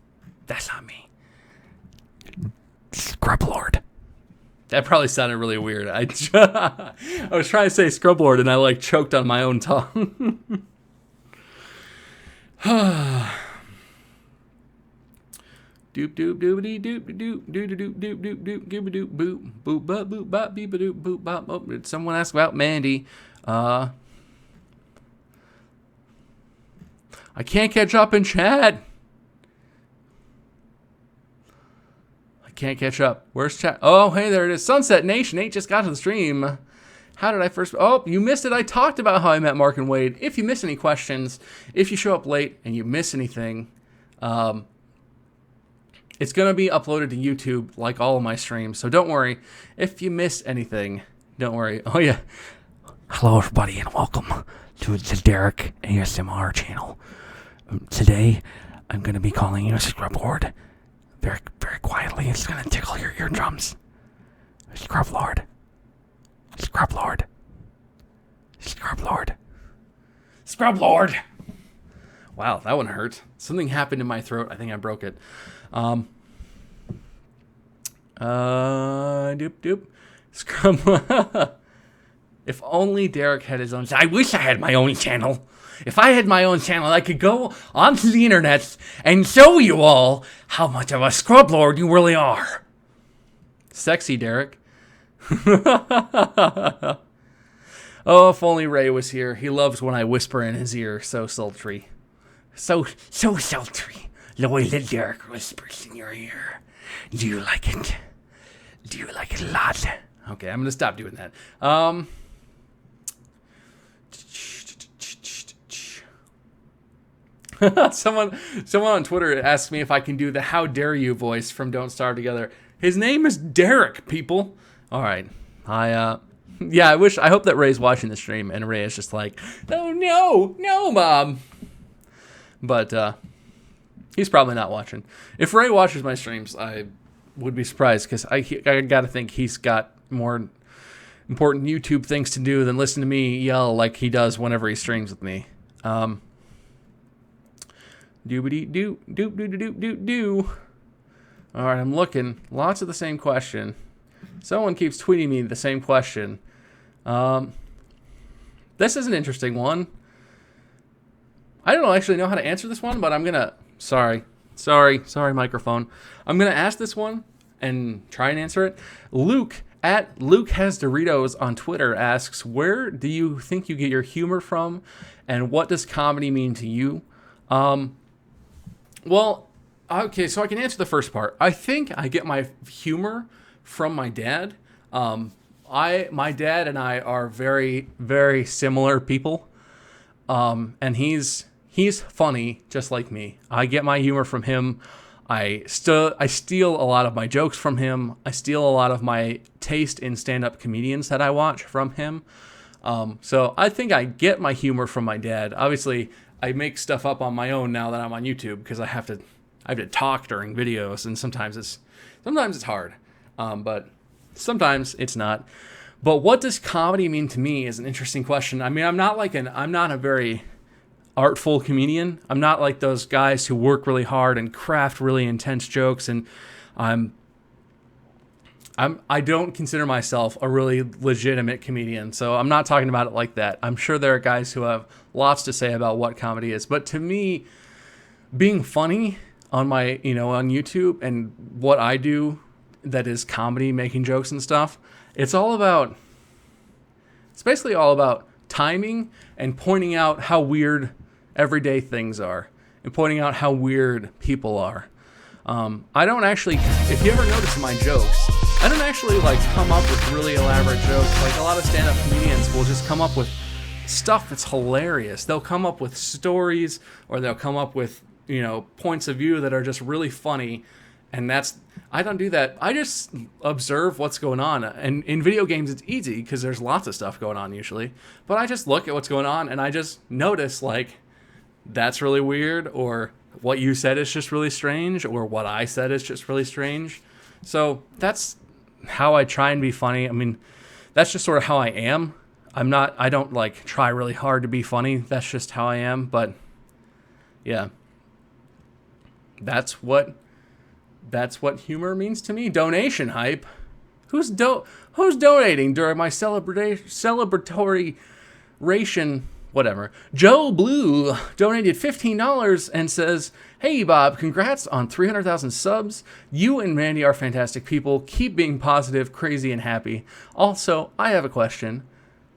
Scrublord. That probably sounded really weird. I was trying to say Scrublord and I like choked on my own tongue. Doop doop doobity doop doop doop doop doop doop doop doop doop boop boop bop boop bop beep doop boop bop. Oh, did someone ask about Mandy? I can't catch up in chat. I can't catch up. Where's chat? Oh, hey, there it is. Sunset Nation 8 just got to the stream. How did I first... Oh, you missed it. I talked about how I met Mark and Wade. If you miss any questions, if you show up late and you miss anything, it's going to be uploaded to YouTube like all of my streams. So don't worry. If you miss anything, don't worry. Oh, yeah. Hello, everybody, and welcome to the Derek ASMR channel. Today, I'm going to be calling you a Scrublord. Very, very quietly. It's going to tickle your eardrums. Scrublord. Scrublord. Scrublord. Scrublord. Wow, that one hurt. Something happened in my throat. I think I broke it. Doop doop. Scrub. If only Derek had his own. I wish I had my own channel. If I had my own channel, I could go onto the internet and show you all how much of a scrublord you really are. Sexy, Derek. Oh, if only Ray was here. He loves when I whisper in his ear. So sultry. So sultry. The way the dark whispers in your ear. Do you like it? Do you like it a lot? Okay, I'm going to stop doing that. Someone on Twitter asked me if I can do the "How dare you" voice from "Don't Starve Together." His name is Derek, people. All right, yeah, I hope that Ray's watching the stream and Ray is just like, "Oh no, Mom." But he's probably not watching. If Ray watches my streams, I would be surprised because I gotta think he's got more important YouTube things to do than listen to me yell like he does whenever he streams with me. Doobity doo doop doo doo doo doo. All right, I'm looking. Lots of the same question. Someone keeps tweeting me the same question. This is an interesting one. I don't actually know how to answer this one, but I'm gonna. Sorry, microphone. I'm gonna ask this one and try and answer it. Luke at Luke Has Doritos on Twitter asks, "Where do you think you get your humor from, and what does comedy mean to you?" Well, okay, so I can answer the first part. I think I get my humor from my dad. My dad and I are very, very similar people. And he's funny just like me. I get my humor from him. I steal a lot of my jokes from him. I steal a lot of my taste in stand-up comedians that I watch from him. So I think I get my humor from my dad. Obviously, I make stuff up on my own now that I'm on YouTube because I have to talk during videos, and sometimes it's hard, but sometimes it's not. But what does comedy mean to me is an interesting question. I mean, I'm not a very artful comedian. I'm not like those guys who work really hard and craft really intense jokes, and I don't consider myself a really legitimate comedian, so I'm not talking about it like that. I'm sure there are guys who have lots to say about what comedy is, but to me, being funny on my, on YouTube and what I do that is comedy, making jokes and stuff, it's basically all about timing and pointing out how weird everyday things are and pointing out how weird people are. I don't actually, if you ever notice my jokes, I don't actually come up with really elaborate jokes. Like a lot of stand-up comedians will just come up with stuff that's hilarious. They'll come up with stories, or they'll come up with, points of view that are just really funny. And I don't do that. I just observe what's going on. And in video games, it's easy because there's lots of stuff going on usually. But I just look at what's going on and I just notice that's really weird, or what you said is just really strange, or what I said is just really strange. So that's how I try and be funny. I mean, that's just sort of how I am. I don't try really hard to be funny. That's just how I am. But yeah, that's what humor means to me. Donation hype. Who's donating during my celebratory ration? Whatever. Joe Blue donated $15 and says, "Hey Bob, congrats on 300,000 subs. You and Mandy are fantastic people. Keep being positive, crazy, and happy. Also, I have a question.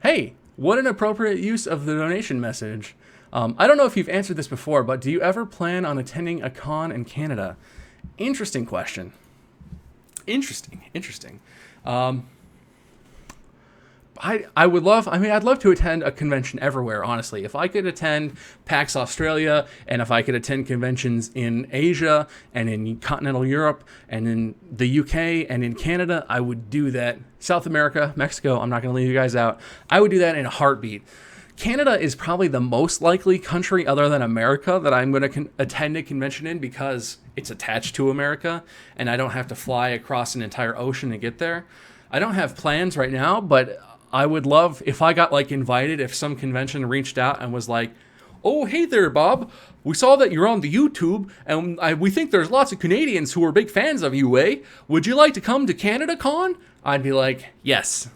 Hey, what an appropriate use of the donation message. I don't know if you've answered this before, but do you ever plan on attending a con in Canada?" Interesting question. Interesting. I'd love to attend a convention everywhere, honestly. If I could attend PAX Australia, and if I could attend conventions in Asia, and in continental Europe, and in the UK, and in Canada, I would do that. South America, Mexico, I'm not going to leave you guys out. I would do that in a heartbeat. Canada is probably the most likely country other than America that I'm going to attend a convention in, because it's attached to America, and I don't have to fly across an entire ocean to get there. I don't have plans right now, but I would love if I got invited, if some convention reached out and was like, "Oh, hey there, Bob. We saw that you're on the YouTube, and we think there's lots of Canadians who are big fans of you, eh? Would you like to come to Canada Con?" I'd be like, yes.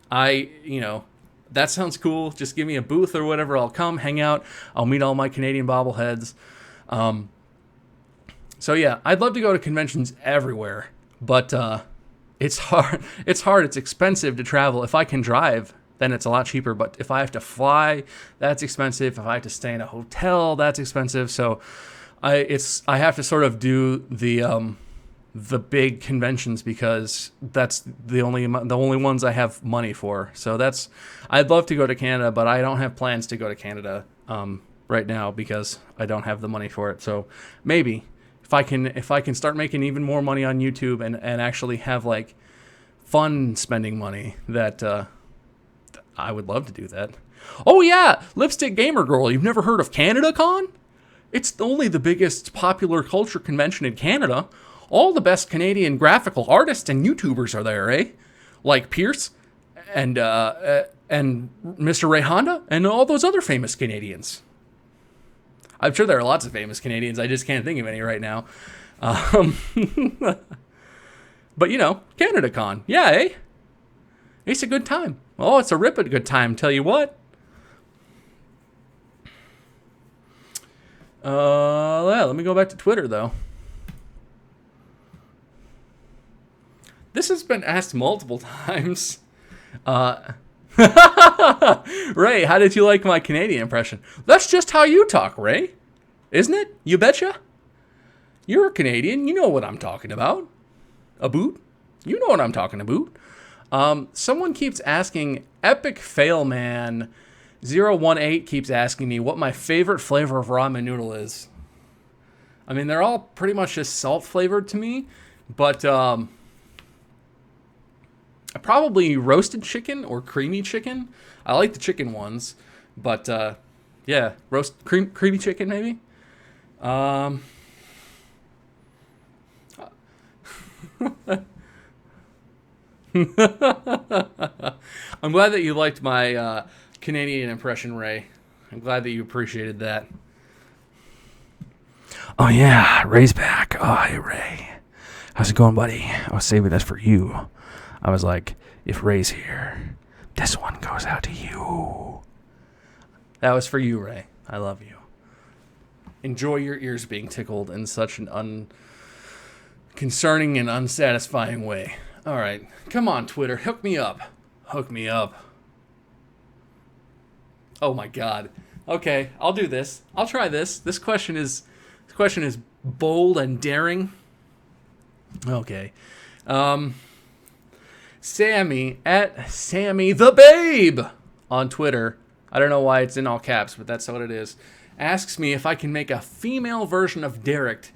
That sounds cool. Just give me a booth or whatever. I'll come, hang out. I'll meet all my Canadian bobbleheads. So yeah, I'd love to go to conventions everywhere. But it's hard. It's hard. It's expensive to travel. If I can drive, then it's a lot cheaper. But if I have to fly, that's expensive. If I have to stay in a hotel, that's expensive. So I have to sort of do the big conventions because that's the only ones I have money for. So I'd love to go to Canada, but I don't have plans to go to Canada right now because I don't have the money for it. So maybe if I can start making even more money on YouTube and actually have like fun spending money, that I would love to do that. Oh yeah, Lipstick Gamer Girl, you've never heard of CanadaCon? It's only the biggest popular culture convention in Canada. All the best Canadian graphical artists and YouTubers are there, eh? Like Pierce and Mr. Ray Honda and all those other famous Canadians. I'm sure there are lots of famous Canadians. I just can't think of any right now. But you know, CanadaCon, yeah, eh? It's a good time. Oh, it's a ripping good time. Tell you what. Yeah, let me go back to Twitter though. This has been asked multiple times. Ray, how did you like my Canadian impression? That's just how you talk, Ray. Isn't it? You betcha. You're a Canadian. You know what I'm talking about. A boot? You know what I'm talking about. Someone keeps asking, Epic Fail Man 018 keeps asking me what my favorite flavor of ramen noodle is. I mean, they're all pretty much just salt flavored to me, but probably roasted chicken or creamy chicken. I like the chicken ones, but yeah, creamy chicken maybe. I'm glad that you liked my Canadian impression, Ray. I'm glad that you appreciated that. Oh yeah, Ray's back. Oh, hey Ray. How's it going, buddy? I was saving this for you. I was like, if Ray's here, this one goes out to you. That was for you, Ray. I love you. Enjoy your ears being tickled in such an concerning and unsatisfying way. All right. Come on, Twitter. Hook me up. Hook me up. Oh, my God. Okay, I'll do this. I'll try this. This question is bold and daring. Okay. Sammy at Sammy the Babe on Twitter. I don't know why it's in all caps, but that's what it is. Asks me if I can make a female version of Derek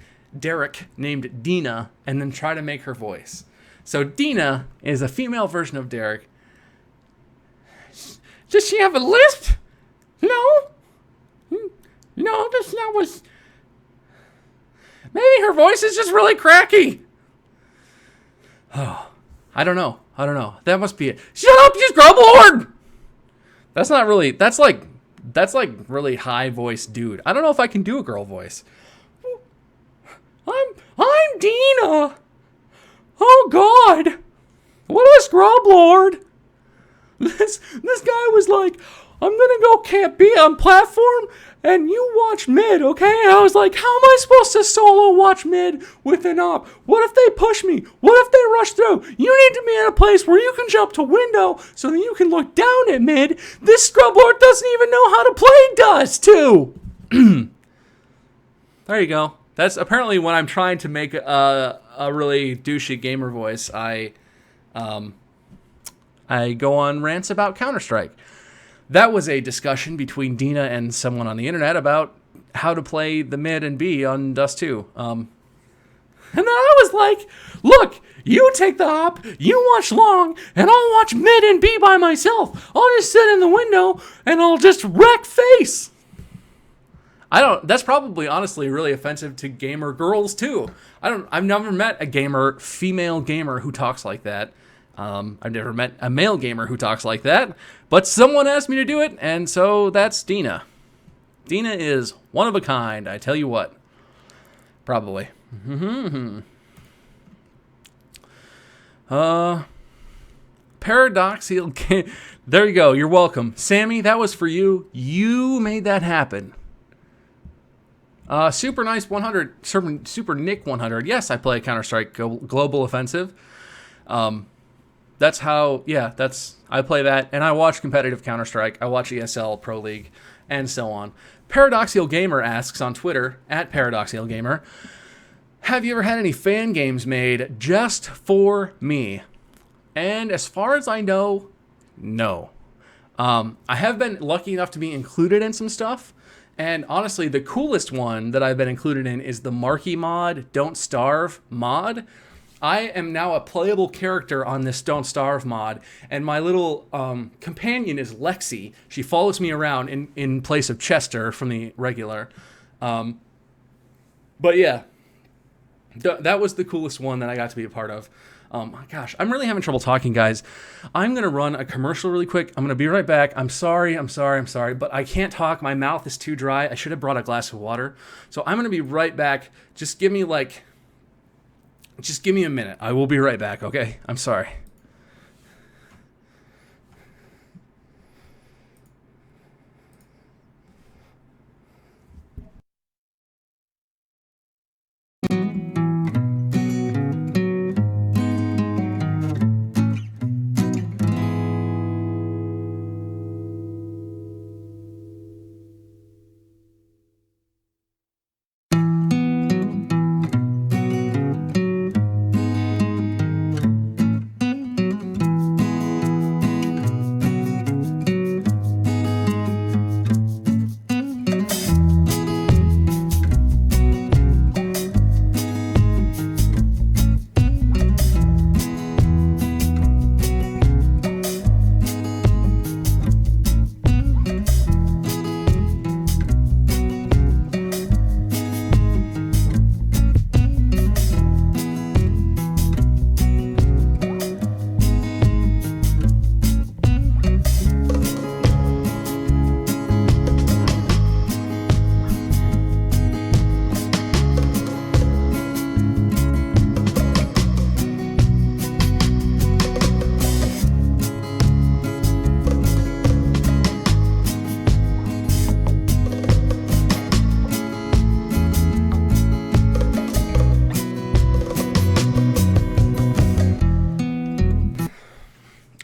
named Dina, and then try to make her voice. So Dina is a female version of Derek. Does she have a lisp? No, that's not what. Maybe her voice is just really cracky. Oh, I don't know. That must be it. Shut up, you scrub lord! That's not really. That's like really high voice, dude. I don't know if I can do a girl voice. I'm Dina. Oh God, what a scrub lord! This guy was like, I'm gonna go be on platform and you watch mid, okay? I was like, how am I supposed to solo watch mid with an op? What if they push me? What if they rush through? You need to be in a place where you can jump to window so that you can look down at mid. This scrub lord doesn't even know how to play Dust too. There you go. That's apparently when I'm trying to make a really douchey gamer voice, I go on rants about Counter-Strike. That was a discussion between Dina and someone on the internet about how to play the mid and B on Dust 2. And then I was like, look, you take the hop, you watch long, and I'll watch mid and B by myself. I'll just sit in the window and I'll just wreck face. That's probably honestly really offensive to gamer girls too. I've never met a female gamer who talks like that. I've never met a male gamer who talks like that, but someone asked me to do it, and so that's Dina. Dina is one of a kind, I tell you what. Probably. Paradoxical. There you go. You're welcome. Sammy, that was for you. You made that happen. Super Nice 100, Super Nick 100. Yes, I play Counter-Strike Global Offensive. That's how, yeah, I play that, and I watch competitive Counter-Strike, I watch ESL, Pro League, and so on. Paradoxical Gamer asks on Twitter, @ParadoxialGamer, have you ever had any fan games made just for me? And as far as I know, no. I have been lucky enough to be included in some stuff, and honestly, the coolest one that I've been included in is the Marky mod Don't Starve mod. I am now a playable character on this Don't Starve mod, and my little companion is Lexi. She follows me around in place of Chester from the regular. But yeah, that was the coolest one that I got to be a part of. Gosh, I'm really having trouble talking, guys. I'm going to run a commercial really quick. I'm going to be right back. I'm sorry, but I can't talk. My mouth is too dry. I should have brought a glass of water. So I'm going to be right back. Just give me a minute. I will be right back, okay? I'm sorry.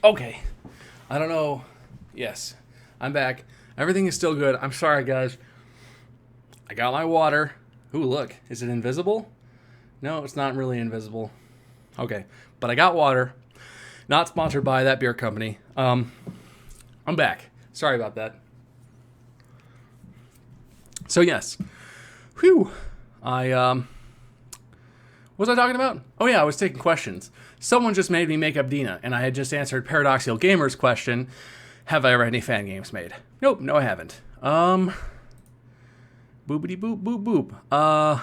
Okay. I don't know. Yes. I'm back. Everything is still good. I'm sorry, guys. I got my water. Ooh, look. Is it invisible? No, it's not really invisible. Okay. But I got water. Not sponsored by that beer company. I'm back. Sorry about that. So, yes. Whew. What was I talking about? Oh, yeah, I was taking questions. Someone just made me make up Dina, and I had just answered Paradoxical Gamer's question, have I ever had any fan games made? Nope, no I haven't. Boopity boop boop boop.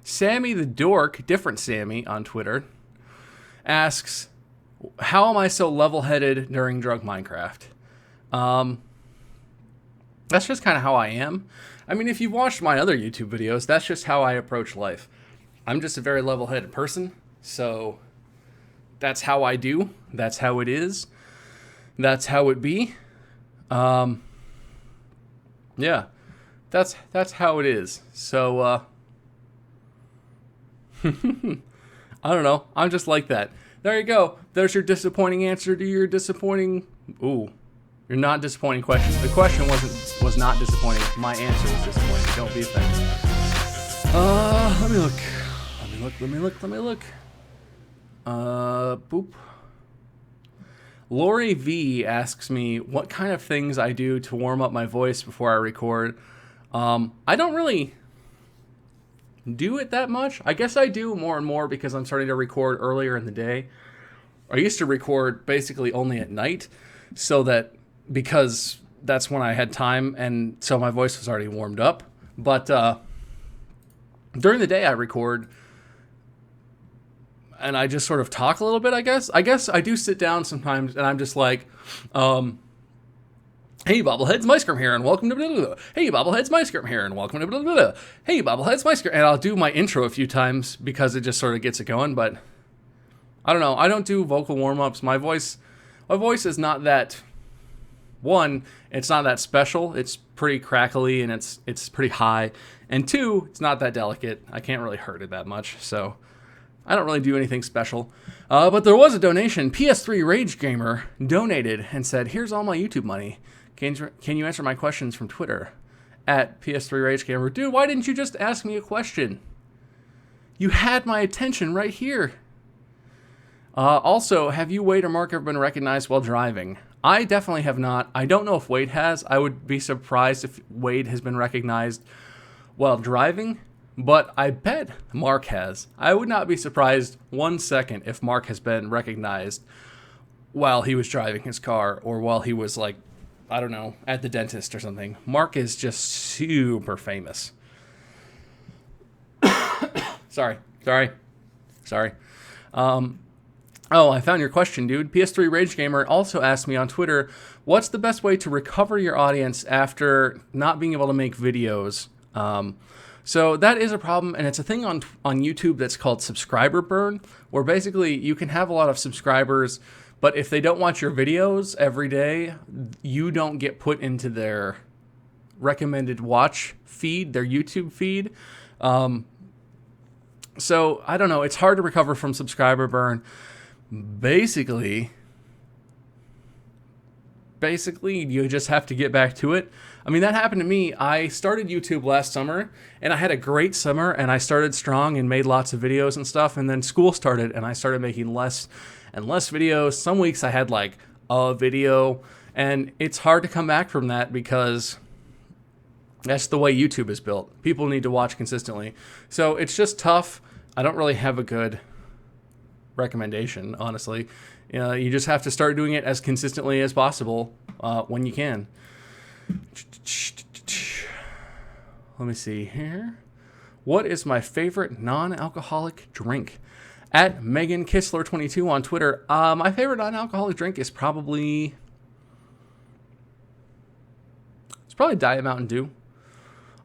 Sammy the Dork, different Sammy on Twitter, asks, how am I so level-headed during Drunk Minecraft? That's just kind of how I am. I mean, if you've watched my other YouTube videos, that's just how I approach life. I'm just a very level-headed person, so that's how I do. That's how it is. That's how it be. Yeah, that's how it is. So, I don't know. I'm just like that. There you go. There's your disappointing answer to your disappointing... Ooh. Your not disappointing question. The question was not disappointing. My answer was disappointing. Don't be offended. Let me look. Boop. Lori V asks me what kind of things I do to warm up my voice before I record. I don't really do it that much. I guess I do more and more because I'm starting to record earlier in the day. I used to record basically only at night, because that's when I had time, and so my voice was already warmed up. But during the day I record, and I just sort of talk a little bit, I guess. I guess I do sit down sometimes, and I'm just like, hey, Bobbleheads, MyScrim here, and welcome to blah, blah, blah. Hey, Bobbleheads, MyScrim here, and welcome to blah, blah, blah. Hey, Bobbleheads, MyScrim. And I'll do my intro a few times because it just sort of gets it going, but I don't know. I don't do vocal warm-ups. My voice is not that... One, it's not that special. It's pretty crackly, and it's pretty high. And two, it's not that delicate. I can't really hurt it that much. So I don't really do anything special. But there was a donation. PS3 Rage Gamer donated and said, here's all my YouTube money. Can you answer my questions from Twitter? At PS3 Rage Gamer. Dude, why didn't you just ask me a question? You had my attention right here. Also, have you, Wade, or Mark ever been recognized while driving? I definitely have not. I don't know if Wade has. I would be surprised if Wade has been recognized while driving, but I bet Mark has. I would not be surprised 1 second if Mark has been recognized while he was driving his car or while he was, like, I don't know, at the dentist or something. Mark is just super famous. Sorry. Oh, I found your question, dude. PS3 Rage Gamer also asked me on Twitter, what's the best way to recover your audience after not being able to make videos? So that is a problem, and it's a thing on YouTube that's called subscriber burn, where basically you can have a lot of subscribers, but if they don't watch your videos every day, you don't get put into their recommended watch feed, their YouTube feed. So I don't know. It's hard to recover from subscriber burn. Basically, you just have to get back to it. I mean, that happened to me. I started YouTube last summer, and I had a great summer, and I started strong and made lots of videos and stuff, and then school started, and I started making less and less videos. Some weeks I had, like, a video, and it's hard to come back from that because that's the way YouTube is built. People need to watch consistently. So it's just tough. I don't really have a good recommendation, honestly. You just have to start doing it as consistently as possible when you can. Let me see here. What is my favorite non-alcoholic drink? At Megan Kistler22 on Twitter. My favorite non-alcoholic drink is probably Diet Mountain Dew.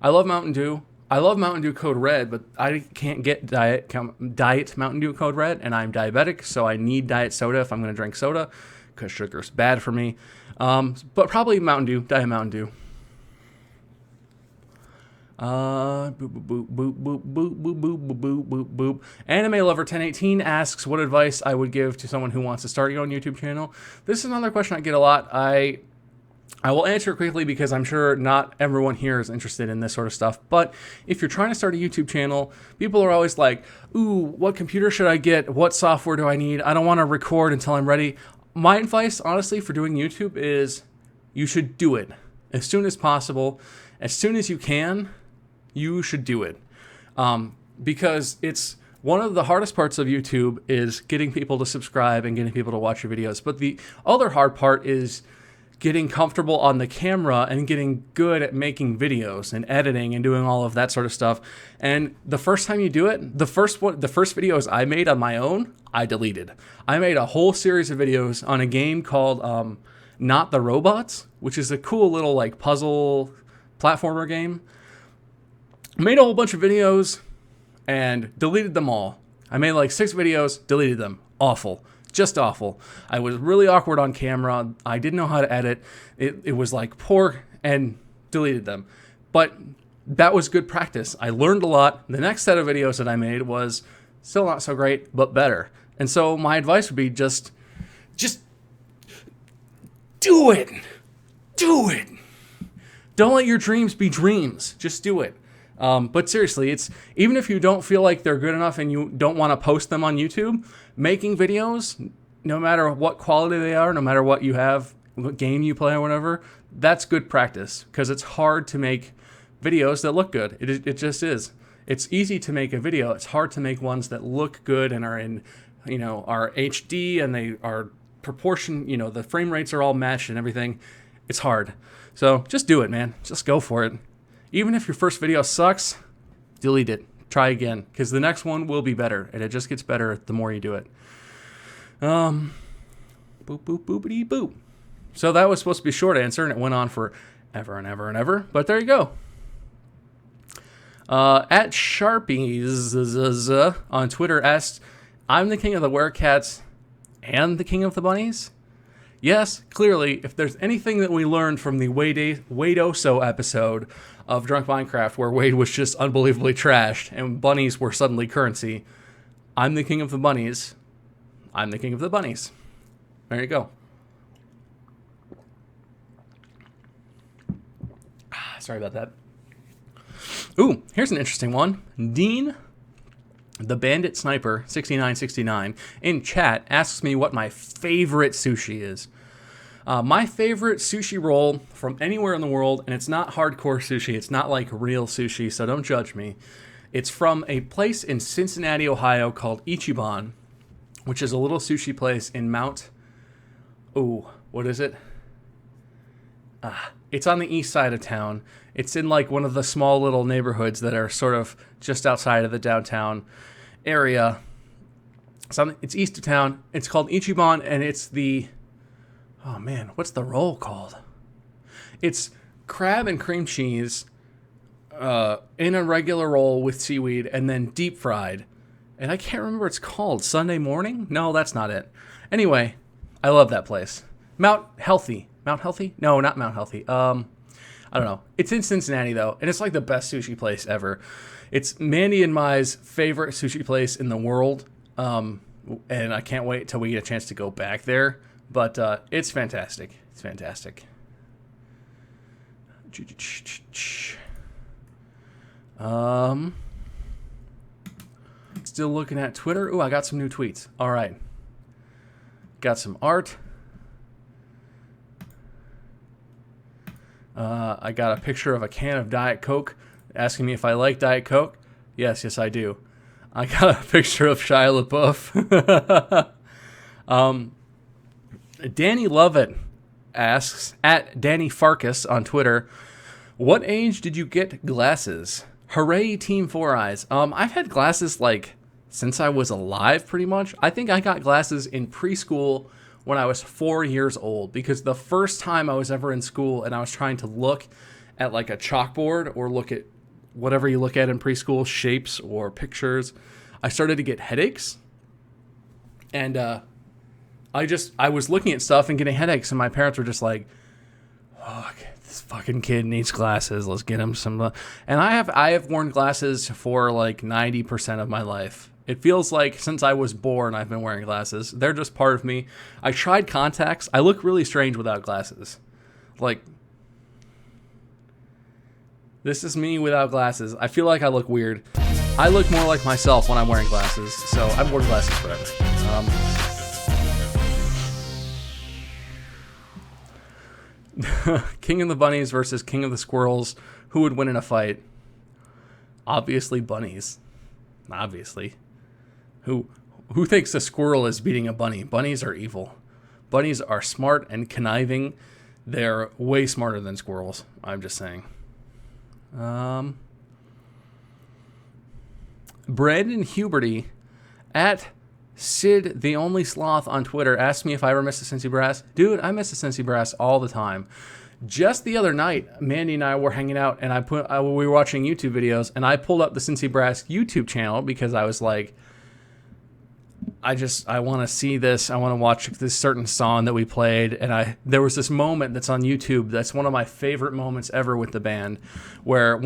I love Mountain Dew. I love Mountain Dew Code Red, but I can't get Diet Mountain Dew Code Red, and I'm diabetic, so I need diet soda if I'm going to drink soda, because sugar's bad for me. But probably Mountain Dew, Diet Mountain Dew. Anime Lover 1018 asks what advice I would give to someone who wants to start your own YouTube channel. This is another question I get a lot. I will answer it quickly because I'm sure not everyone here is interested in this sort of stuff. But if you're trying to start a YouTube channel, people are always like, ooh, what computer should I get? What software do I need? I don't want to record until I'm ready. My advice, honestly, for doing YouTube is you should do it as soon as possible. As soon as you can, you should do it. Because it's one of the hardest parts of YouTube is getting people to subscribe and getting people to watch your videos. But the other hard part is getting comfortable on the camera and getting good at making videos and editing and doing all of that sort of stuff. And the first time you do it, the first videos I made on my own, I deleted. I made a whole series of videos on a game called Not the Robots, which is a cool little like puzzle platformer game. Made a whole bunch of videos and deleted them all. I made like 6 videos, deleted them. Awful. Just awful. I was really awkward on camera. I didn't know how to edit. It was like poor, and deleted them. But that was good practice. I learned a lot. The next set of videos that I made was still not so great, but better. And so my advice would be just do it. Do it. Don't let your dreams be dreams. Just do it. But seriously, it's even if you don't feel like they're good enough and you don't want to post them on YouTube, making videos, no matter what quality they are, no matter what you have, what game you play or whatever, that's good practice because it's hard to make videos that look good. It just is. It's easy to make a video. It's hard to make ones that look good and are in, are HD and they are proportion, the frame rates are all matched and everything. It's hard. So just do it, man. Just go for it. Even if your first video sucks, delete it. Try again, because the next one will be better, and it just gets better the more you do it. Boop, boop, boopity, boop. So that was supposed to be a short answer, and it went on for ever and ever and ever, but there you go. At Sharpies on Twitter asked, I'm the king of the werecats and the king of the bunnies? Yes, clearly, if there's anything that we learned from the Wade-O-So episode of Drunk Minecraft, where Wade was just unbelievably trashed and bunnies were suddenly currency, I'm the king of the bunnies. I'm the king of the bunnies. There you go. Sorry about that. Ooh, here's an interesting one. Dean, the Bandit Sniper 6969 in chat asks me what my favorite sushi is. My favorite sushi roll from anywhere in the world, and it's not hardcore sushi. It's not like real sushi, so don't judge me. It's from a place in Cincinnati, Ohio called Ichiban, which is a little sushi place in Mount... Oh, what is it? It's on the east side of town. It's in like one of the small little neighborhoods that are sort of just outside of the downtown area. It's east of town. It's called Ichiban, and it's the... Oh man, what's the roll called? It's crab and cream cheese in a regular roll with seaweed and then deep fried. And I can't remember what it's called. Sunday morning? No, that's not it. Anyway, I love that place. Mount Healthy? No, not Mount Healthy. I don't know. It's in Cincinnati, though, and it's like the best sushi place ever. It's Mandy and Mai's favorite sushi place in the world, and I can't wait till we get a chance to go back there. But it's fantastic. It's fantastic. Still looking at Twitter. Ooh, I got some new tweets. All right. Got some art. I got a picture of a can of Diet Coke asking me if I like Diet Coke. Yes, I do. I got a picture of Shia LaBeouf. Danny Lovett asks, at Danny Farkas on Twitter, what age did you get glasses? Hooray, Team Four Eyes. I've had glasses like since I was alive, pretty much. I think I got glasses in preschool when I was 4 years old, because the first time I was ever in school and I was trying to look at like a chalkboard or look at whatever you look at in preschool, shapes or pictures, I started to get headaches. And I was looking at stuff and getting headaches, and my parents were just like, "Fuck, this fucking kid needs glasses. Let's get him some." And I have worn glasses for like 90% of my life. It feels like since I was born, I've been wearing glasses. They're just part of me. I tried contacts. I look really strange without glasses. Like, this is me without glasses. I feel like I look weird. I look more like myself when I'm wearing glasses, so I've worn glasses forever. King of the Bunnies versus King of the Squirrels. Who would win in a fight? Obviously bunnies. Obviously. Who thinks a squirrel is beating a bunny? Bunnies are evil. Bunnies are smart and conniving. They're way smarter than squirrels. I'm just saying. Brandon Huberty at Sid the Only Sloth on Twitter asked me if I ever miss the Cincy Brass. Dude, I miss the Cincy Brass all the time. Just the other night, Mandy and I were hanging out, and we were watching YouTube videos, and I pulled up the Cincy Brass YouTube channel because I was like, I want to see this. I want to watch this certain song that we played. And there was this moment that's on YouTube that's one of my favorite moments ever with the band, where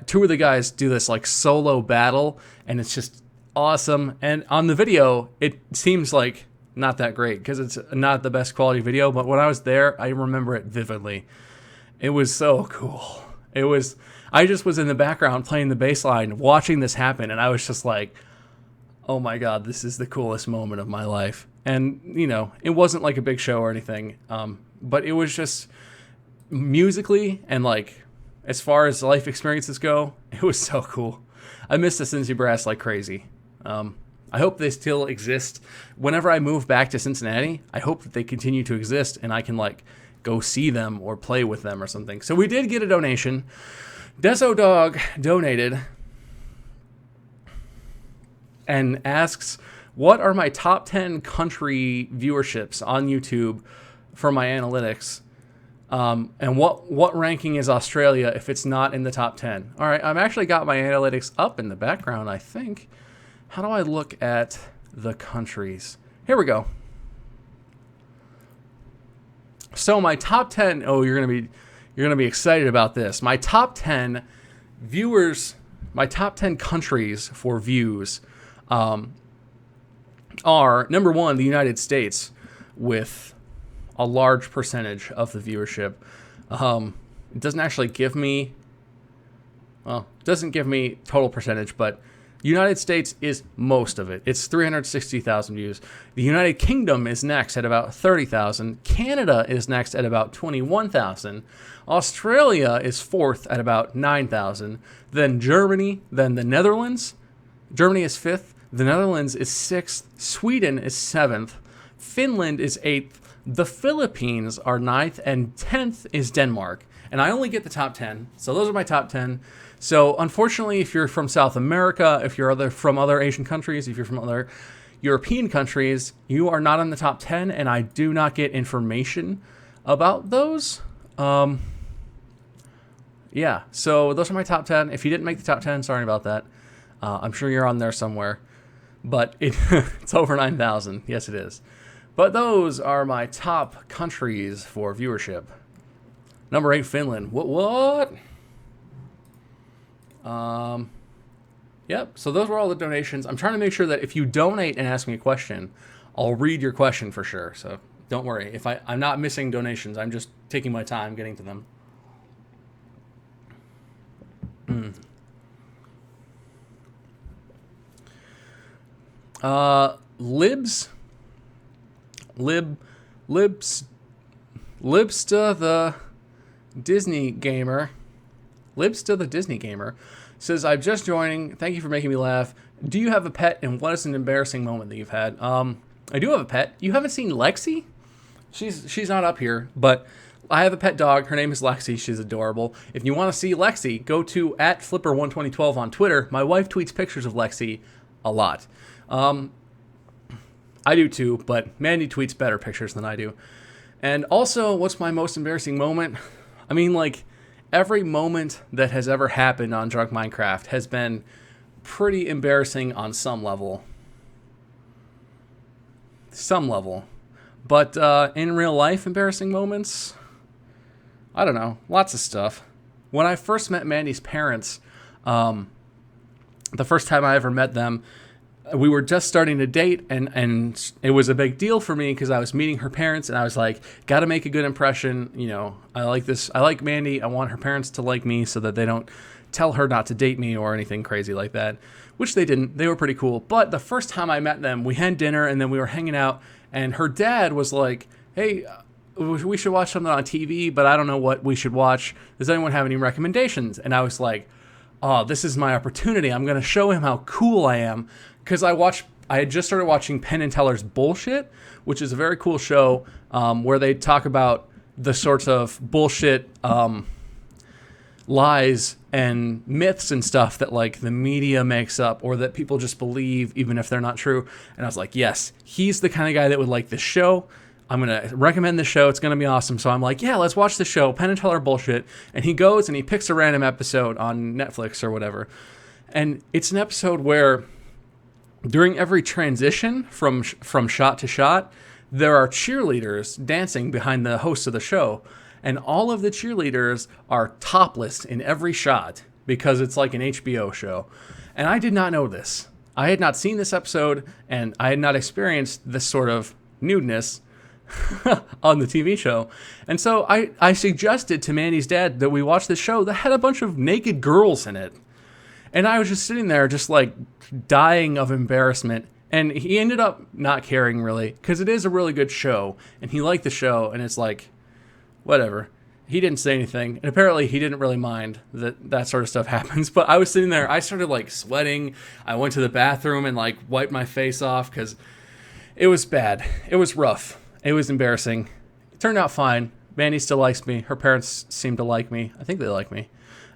two of the guys do this like solo battle, and it's just awesome. And on the video, it seems like not that great because it's not the best quality video. But when I was there, I remember it vividly. It was so cool. I just was in the background playing the bass line, watching this happen, and I was just like, oh my God, this is the coolest moment of my life. And, it wasn't like a big show or anything, but it was just musically and like as far as life experiences go, it was so cool. I miss the Cincy Brass like crazy. I hope they still exist. Whenever I move back to Cincinnati, I hope that they continue to exist and I can like go see them or play with them or something. So we did get a donation. Deso Dog donated and asks, what are my top 10 country viewerships on YouTube for my analytics? And what ranking is Australia if it's not in the top 10? All right, I've actually got my analytics up in the background, I think. How do I look at the countries? Here we go. So my top 10, you're going to be excited about this. My top 10 viewers, my top 10 countries for views. are, number one, the United States, with a large percentage of the viewership. It doesn't actually give me, well, it doesn't give me total percentage, but United States is most of it. It's 360,000 views. The United Kingdom is next at about 30,000. Canada is next at about 21,000. Australia is fourth at about 9,000. Then Germany, then the Netherlands. Germany is fifth. The Netherlands is sixth. Sweden is seventh. Finland is eighth. The Philippines are ninth. And 10th is Denmark. And I only get the top 10. So those are my top 10. So unfortunately, if you're from South America, if you're from other Asian countries, if you're from other European countries, you are not in the top 10, and I do not get information about those. Yeah, so those are my top 10. If you didn't make the top 10, sorry about that. I'm sure you're on there somewhere. But it's over 9,000. Yes, it is. But those are my top countries for viewership. Number 8, Finland. What? Yep, so those were all the donations. I'm trying to make sure that if you donate and ask me a question, I'll read your question for sure. So don't worry. If I'm not missing donations, I'm just taking my time getting to them. Libsta the Disney Gamer. Libsta the Disney Gamer says, I'm just joining. Thank you for making me laugh. Do you have a pet, and what is an embarrassing moment that you've had? I do have a pet. You haven't seen Lexi? She's not up here, but I have a pet dog. Her name is Lexi. She's adorable. If you want to see Lexi, go to @Flipper12012 on Twitter. My wife tweets pictures of Lexi a lot. I do too, but Mandy tweets better pictures than I do. And also, what's my most embarrassing moment? I mean, like, every moment that has ever happened on Drunk Minecraft has been pretty embarrassing on some level. But in real life, embarrassing moments? I don't know. Lots of stuff. When I first met Mandy's parents, the first time I ever met them, we were just starting to date, and it was a big deal for me because I was meeting her parents, and I was like, got to make a good impression. You know, I like Mandy. I want her parents to like me so that they don't tell her not to date me or anything crazy like that, which they didn't. They were pretty cool. But the first time I met them, we had dinner, and then we were hanging out, and her dad was like, hey, we should watch something on TV, but I don't know what we should watch. Does anyone have any recommendations? And I was like, oh, this is my opportunity. I'm going to show him how cool I am. Because I had just started watching Penn and Teller's Bullshit, which is a very cool show where they talk about the sorts of bullshit lies and myths and stuff that, like, the media makes up or that people just believe even if they're not true. And I was like, yes, he's the kind of guy that would like this show. I'm going to recommend the show. It's going to be awesome. So I'm like, yeah, let's watch the show, Penn and Teller Bullshit. And he goes and he picks a random episode on Netflix or whatever. And it's an episode where during every transition from shot to shot, there are cheerleaders dancing behind the host of the show. And all of the cheerleaders are topless in every shot because it's like an HBO show. And I did not know this. I had not seen this episode, and I had not experienced this sort of nudeness on the TV show. And so I suggested to Mandy's dad that we watch this show that had a bunch of naked girls in it. And I was just sitting there just like dying of embarrassment. And he ended up not caring really because it is a really good show. And he liked the show. And it's like, whatever. He didn't say anything. And apparently he didn't really mind that sort of stuff happens. But I was sitting there. I started like sweating. I went to the bathroom and like wiped my face off because it was bad. It was rough. It was embarrassing. It turned out fine. Mandy still likes me. Her parents seem to like me. I think they like me.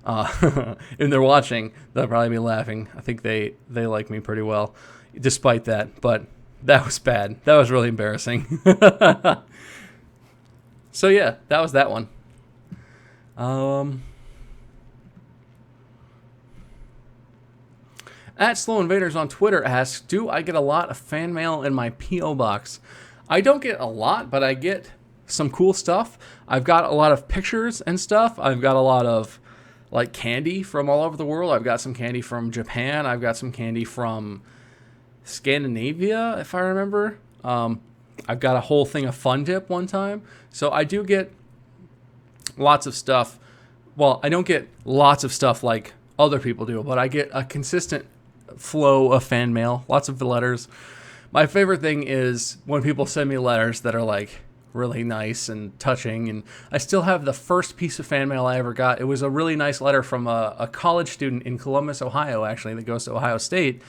If they're watching, they'll probably be laughing. I think they like me pretty well, despite that. But that was bad. That was really embarrassing. So yeah, that was that one. @SlowInvaders on Twitter asks, do I get a lot of fan mail in my P.O. box? I don't get a lot, but I get some cool stuff. I've got a lot of pictures and stuff. I've got a lot of like candy from all over the world. I've got some candy from Japan. I've got some candy from Scandinavia, if I remember. I've got a whole thing of Fun Dip one time. So I do get lots of stuff. Well, I don't get lots of stuff like other people do, but I get a consistent flow of fan mail, lots of letters. My favorite thing is when people send me letters that are like really nice and touching, and I still have the first piece of fan mail I ever got. It was a really nice letter from a college student in Columbus, Ohio, actually, that goes to Ohio State,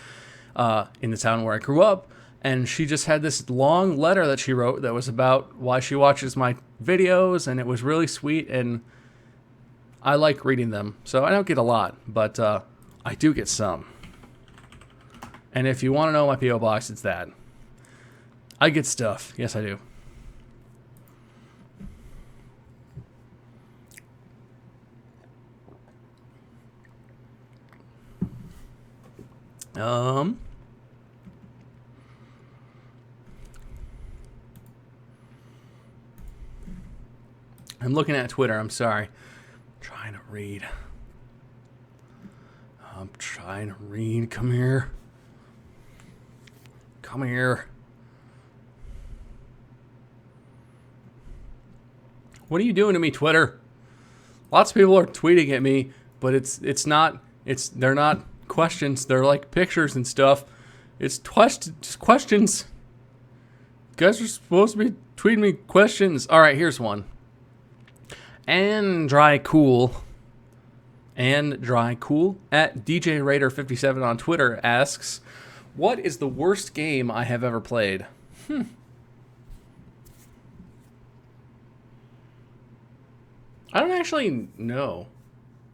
in the town where I grew up. And she just had this long letter that she wrote that was about why she watches my videos, and it was really sweet, and I like reading them. So I don't get a lot, but I do get some. And if you want to know my P.O. Box, it's that. I get stuff. Yes, I do. I'm looking at Twitter. I'm sorry. I'm trying to read. Come here. Come here. What are you doing to me, Twitter? Lots of people are tweeting at me, but they're not questions. They're like pictures and stuff. It's just questions. You guys are supposed to be tweeting me questions. All right, here's one. And dry cool at DJ Raider 57 on Twitter asks, what is the worst game I have ever played? I don't actually know.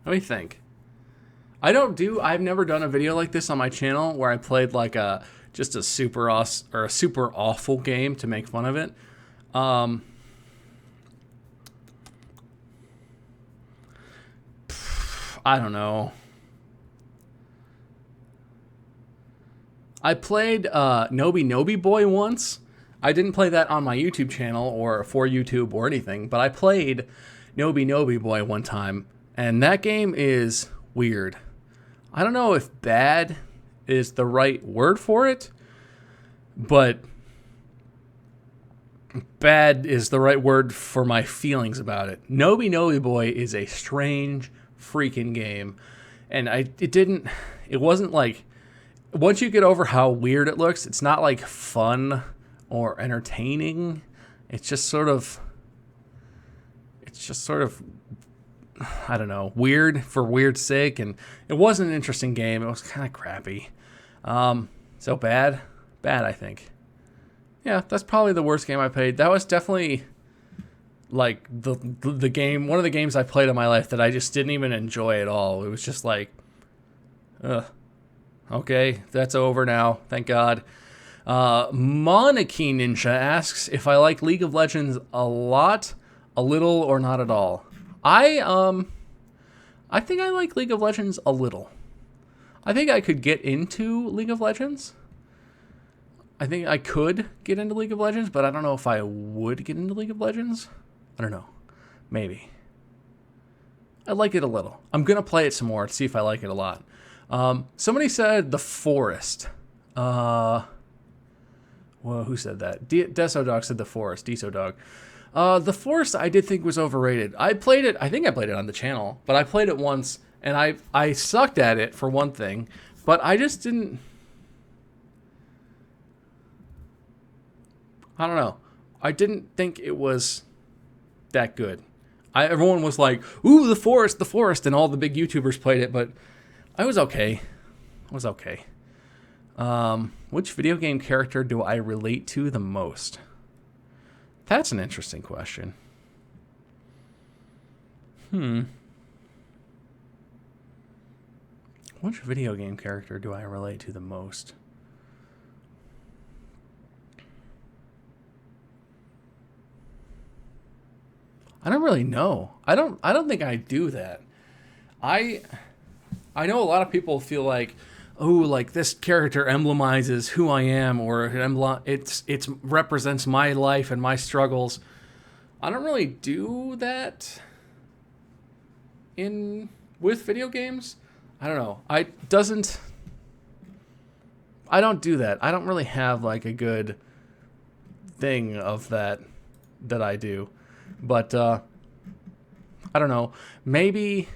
Let me think. I've never done a video like this on my channel where I played like just a super awful game to make fun of it. I don't know. I played Nobi Boy once. I didn't play that on my YouTube channel or for YouTube or anything, but I played Nobi Boy one time, and that game is weird. I don't know if bad is the right word for it, but bad is the right word for my feelings about it. Nobi Boy is a strange freaking game, and it wasn't like, once you get over how weird it looks, it's not like fun or entertaining. It's just sort of I don't know, weird for weird's sake, and it wasn't an interesting game. It was kind of crappy. So bad, I think. Yeah, that's probably the worst game I played. That was definitely like the game, one of the games I played in my life that I just didn't even enjoy at all. It was just like, okay, that's over now. Thank God. Monarchy Ninja asks if I like League of Legends a lot, a little, or not at all. I think I like League of Legends a little. I think I could get into League of Legends. I think I could get into League of Legends, but I don't know if I would get into League of Legends. I don't know. Maybe. I like it a little. I'm going to play it some more to see if I like it a lot. Somebody said The Forest. Well, who said that? Desodog said The Forest. Desodog. The Forest I did think was overrated. I think I played it on the channel, but I played it once, and I sucked at it for one thing, but I just didn't... I don't know. I didn't think it was that good. Everyone was like, ooh, The Forest, and all the big YouTubers played it, but I was okay. Which video game character do I relate to the most? That's an interesting question. Which video game character do I relate to the most? I don't really know. I don't think I do that. I know a lot of people feel like, oh, like this character emblemizes who I am, or it represents my life and my struggles. I don't really do that with video games. I don't know. I I don't do that. I don't really have like a good thing of that I do. But I don't know. Maybe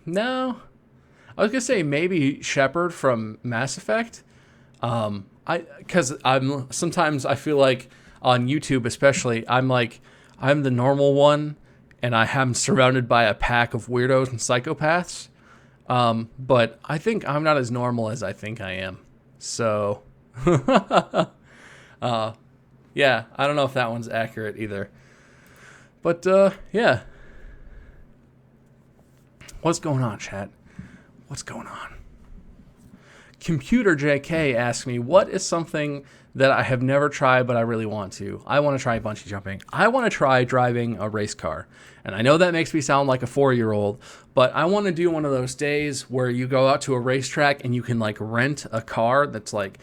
no. I was gonna say maybe Shepard from Mass Effect. Because sometimes I feel like on YouTube especially I'm the normal one, and I'm surrounded by a pack of weirdos and psychopaths. But I think I'm not as normal as I think I am. So, yeah, I don't know if that one's accurate either. But yeah, what's going on, chat? What's going on? Computer JK asked me, what is something that I have never tried but I really want to? I want to try bungee jumping. I want to try driving a race car. And I know that makes me sound like a 4-year-old, but I want to do one of those days where you go out to a racetrack and you can like rent a car that's like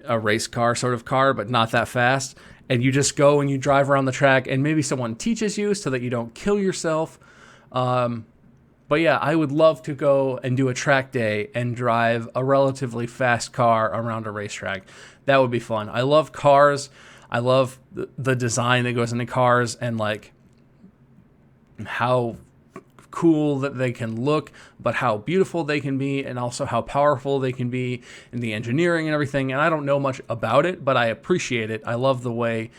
a race car sort of car, but not that fast. And you just go and you drive around the track, and maybe someone teaches you so that you don't kill yourself. But yeah, I would love to go and do a track day and drive a relatively fast car around a racetrack. That would be fun. I love cars. I love the design that goes into cars, and like how cool that they can look, but how beautiful they can be, and also how powerful they can be in the engineering and everything. And I don't know much about it, but I appreciate it. I love the way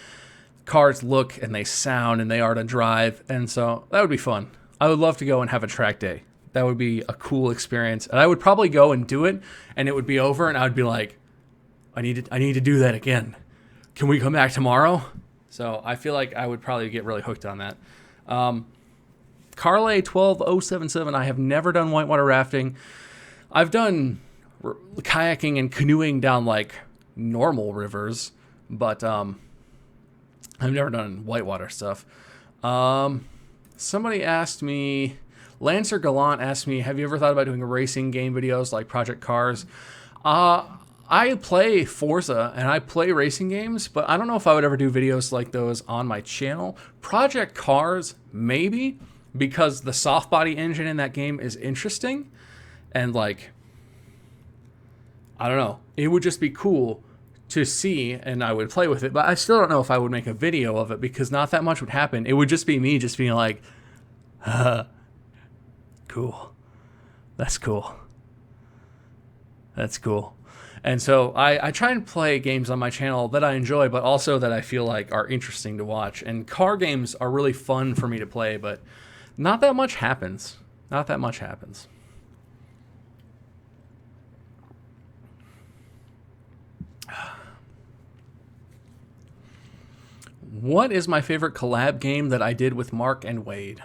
cars look and they sound and they are to drive. And so that would be fun. I would love to go and have a track day. That would be a cool experience. And I would probably go and do it, and it would be over, and I would be like, I need to do that again. Can we come back tomorrow? So I feel like I would probably get really hooked on that. Carlay 12077, I have never done whitewater rafting. I've done kayaking and canoeing down like normal rivers, but I've never done whitewater stuff. Somebody asked me, Lancer Gallant asked me, have you ever thought about doing racing game videos like Project Cars? I play Forza and I play racing games, but I don't know if I would ever do videos like those on my channel. Project Cars, maybe, because the soft body engine in that game is interesting, and like, I don't know, it would just be cool to see, and I would play with it, but I still don't know if I would make a video of it, because not that much would happen. It would just be me just being like, cool. That's cool. That's cool. And so I try and play games on my channel that I enjoy, but also that I feel like are interesting to watch. And car games are really fun for me to play, but not that much happens. Not that much happens. What is my favorite collab game that I did with Mark and Wade?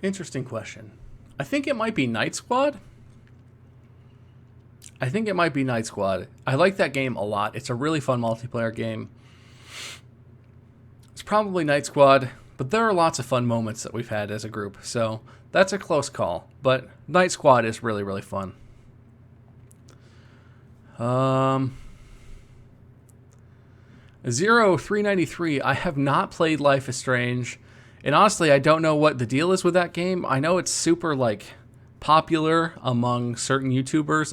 Interesting question. I think it might be Night Squad. I like that game a lot. It's a really fun multiplayer game. It's probably Night Squad, but there are lots of fun moments that we've had as a group. So that's a close call. But Night Squad is really, really fun. 0393, I have not played Life is Strange. And honestly, I don't know what the deal is with that game. I know it's super like popular among certain YouTubers,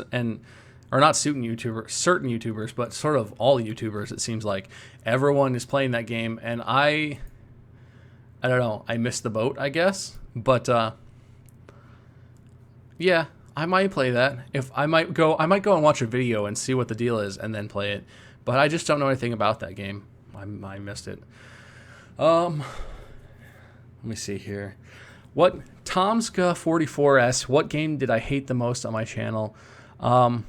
or not certain YouTubers, but sort of all YouTubers. It seems like everyone is playing that game, and I don't know. I missed the boat, I guess. But yeah, I might play that. I might go and watch a video and see what the deal is, and then play it. But I just don't know anything about that game. I missed it. Let me see here. What Tomska44s? What game did I hate the most on my channel? I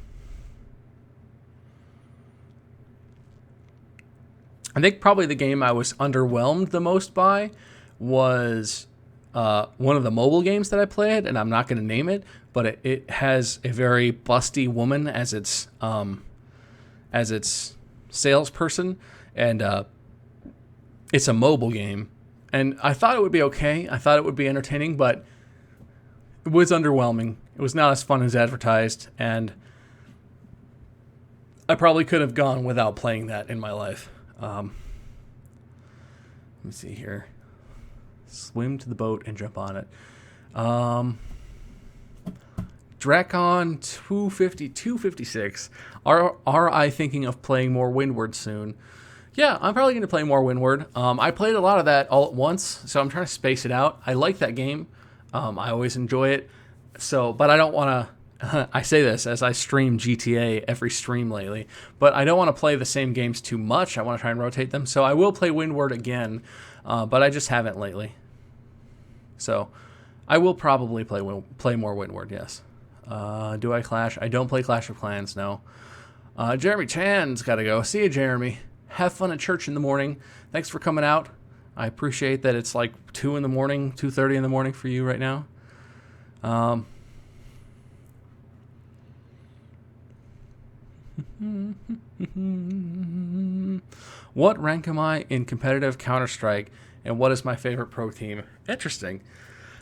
think probably the game I was underwhelmed the most by was one of the mobile games that I played, and I'm not going to name it, but it has a very busty woman as its salesperson, and it's a mobile game. And I thought it would be okay. I thought it would be entertaining, but it was underwhelming. It was not as fun as advertised, and I probably could have gone without playing that in my life. Let me see here. Swim to the boat and jump on it. Drakon 250, 256. Are I thinking of playing more Windward soon? Yeah, I'm probably going to play more Windward. I played a lot of that all at once, so I'm trying to space it out. I like that game. I always enjoy it. So, but I don't want to. I say this as I stream GTA every stream lately, but I don't want to play the same games too much. I want to try and rotate them. So I will play Windward again, but I just haven't lately. So I will probably play more Windward, yes. Do I Clash? I don't play Clash of Clans, no. Jeremy Chan's got to go. See you, Jeremy. Have fun at church in the morning. Thanks for coming out. I appreciate that it's like 2 in the morning, 2:30 in the morning for you right now. What rank am I in competitive Counter-Strike, and what is my favorite pro team? Interesting.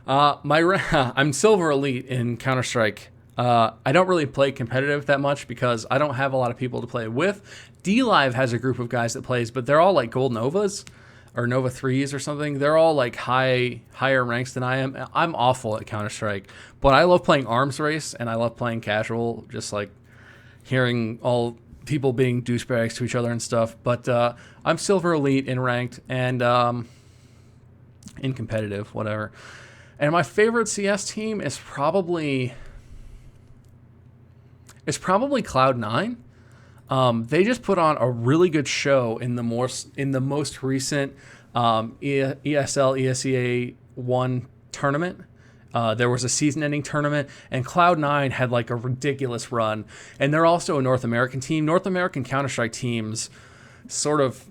I'm Silver Elite in Counter-Strike. I don't really play competitive that much because I don't have a lot of people to play with. D-Live has a group of guys that plays, but they're all like Gold Novas or Nova 3s or something. They're all like higher ranks than I am. I'm awful at Counter-Strike, but I love playing Arms Race and I love playing casual, just like hearing all people being douchebags to each other and stuff. But I'm Silver Elite in ranked and in competitive, whatever. And my favorite CS team is probably Cloud9. They just put on a really good show in the most recent ESL ESEA 1 tournament. There was a season-ending tournament, and Cloud9 had like a ridiculous run. And they're also a North American team. North American Counter-Strike teams sort of,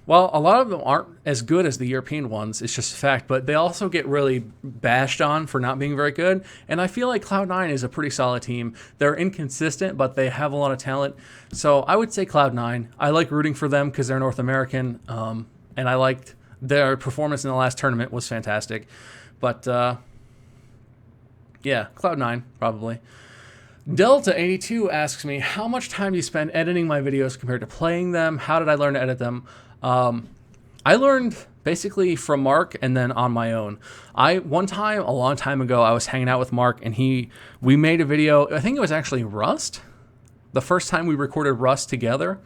well, a lot of them aren't as good as the European ones. It's just a fact. But they also get really bashed on for not being very good. And I feel like Cloud9 is a pretty solid team. They're inconsistent, but they have a lot of talent. So I would say Cloud9. I like rooting for them because they're North American. And I liked their performance in the last tournament was fantastic. But yeah, Cloud9, probably. Delta82 asks me, how much time do you spend editing my videos compared to playing them? How did I learn to edit them? I learned basically from Mark and then on my own. One time, a long time ago, I was hanging out with Mark and we made a video. I think it was actually Rust. The first time we recorded Rust together,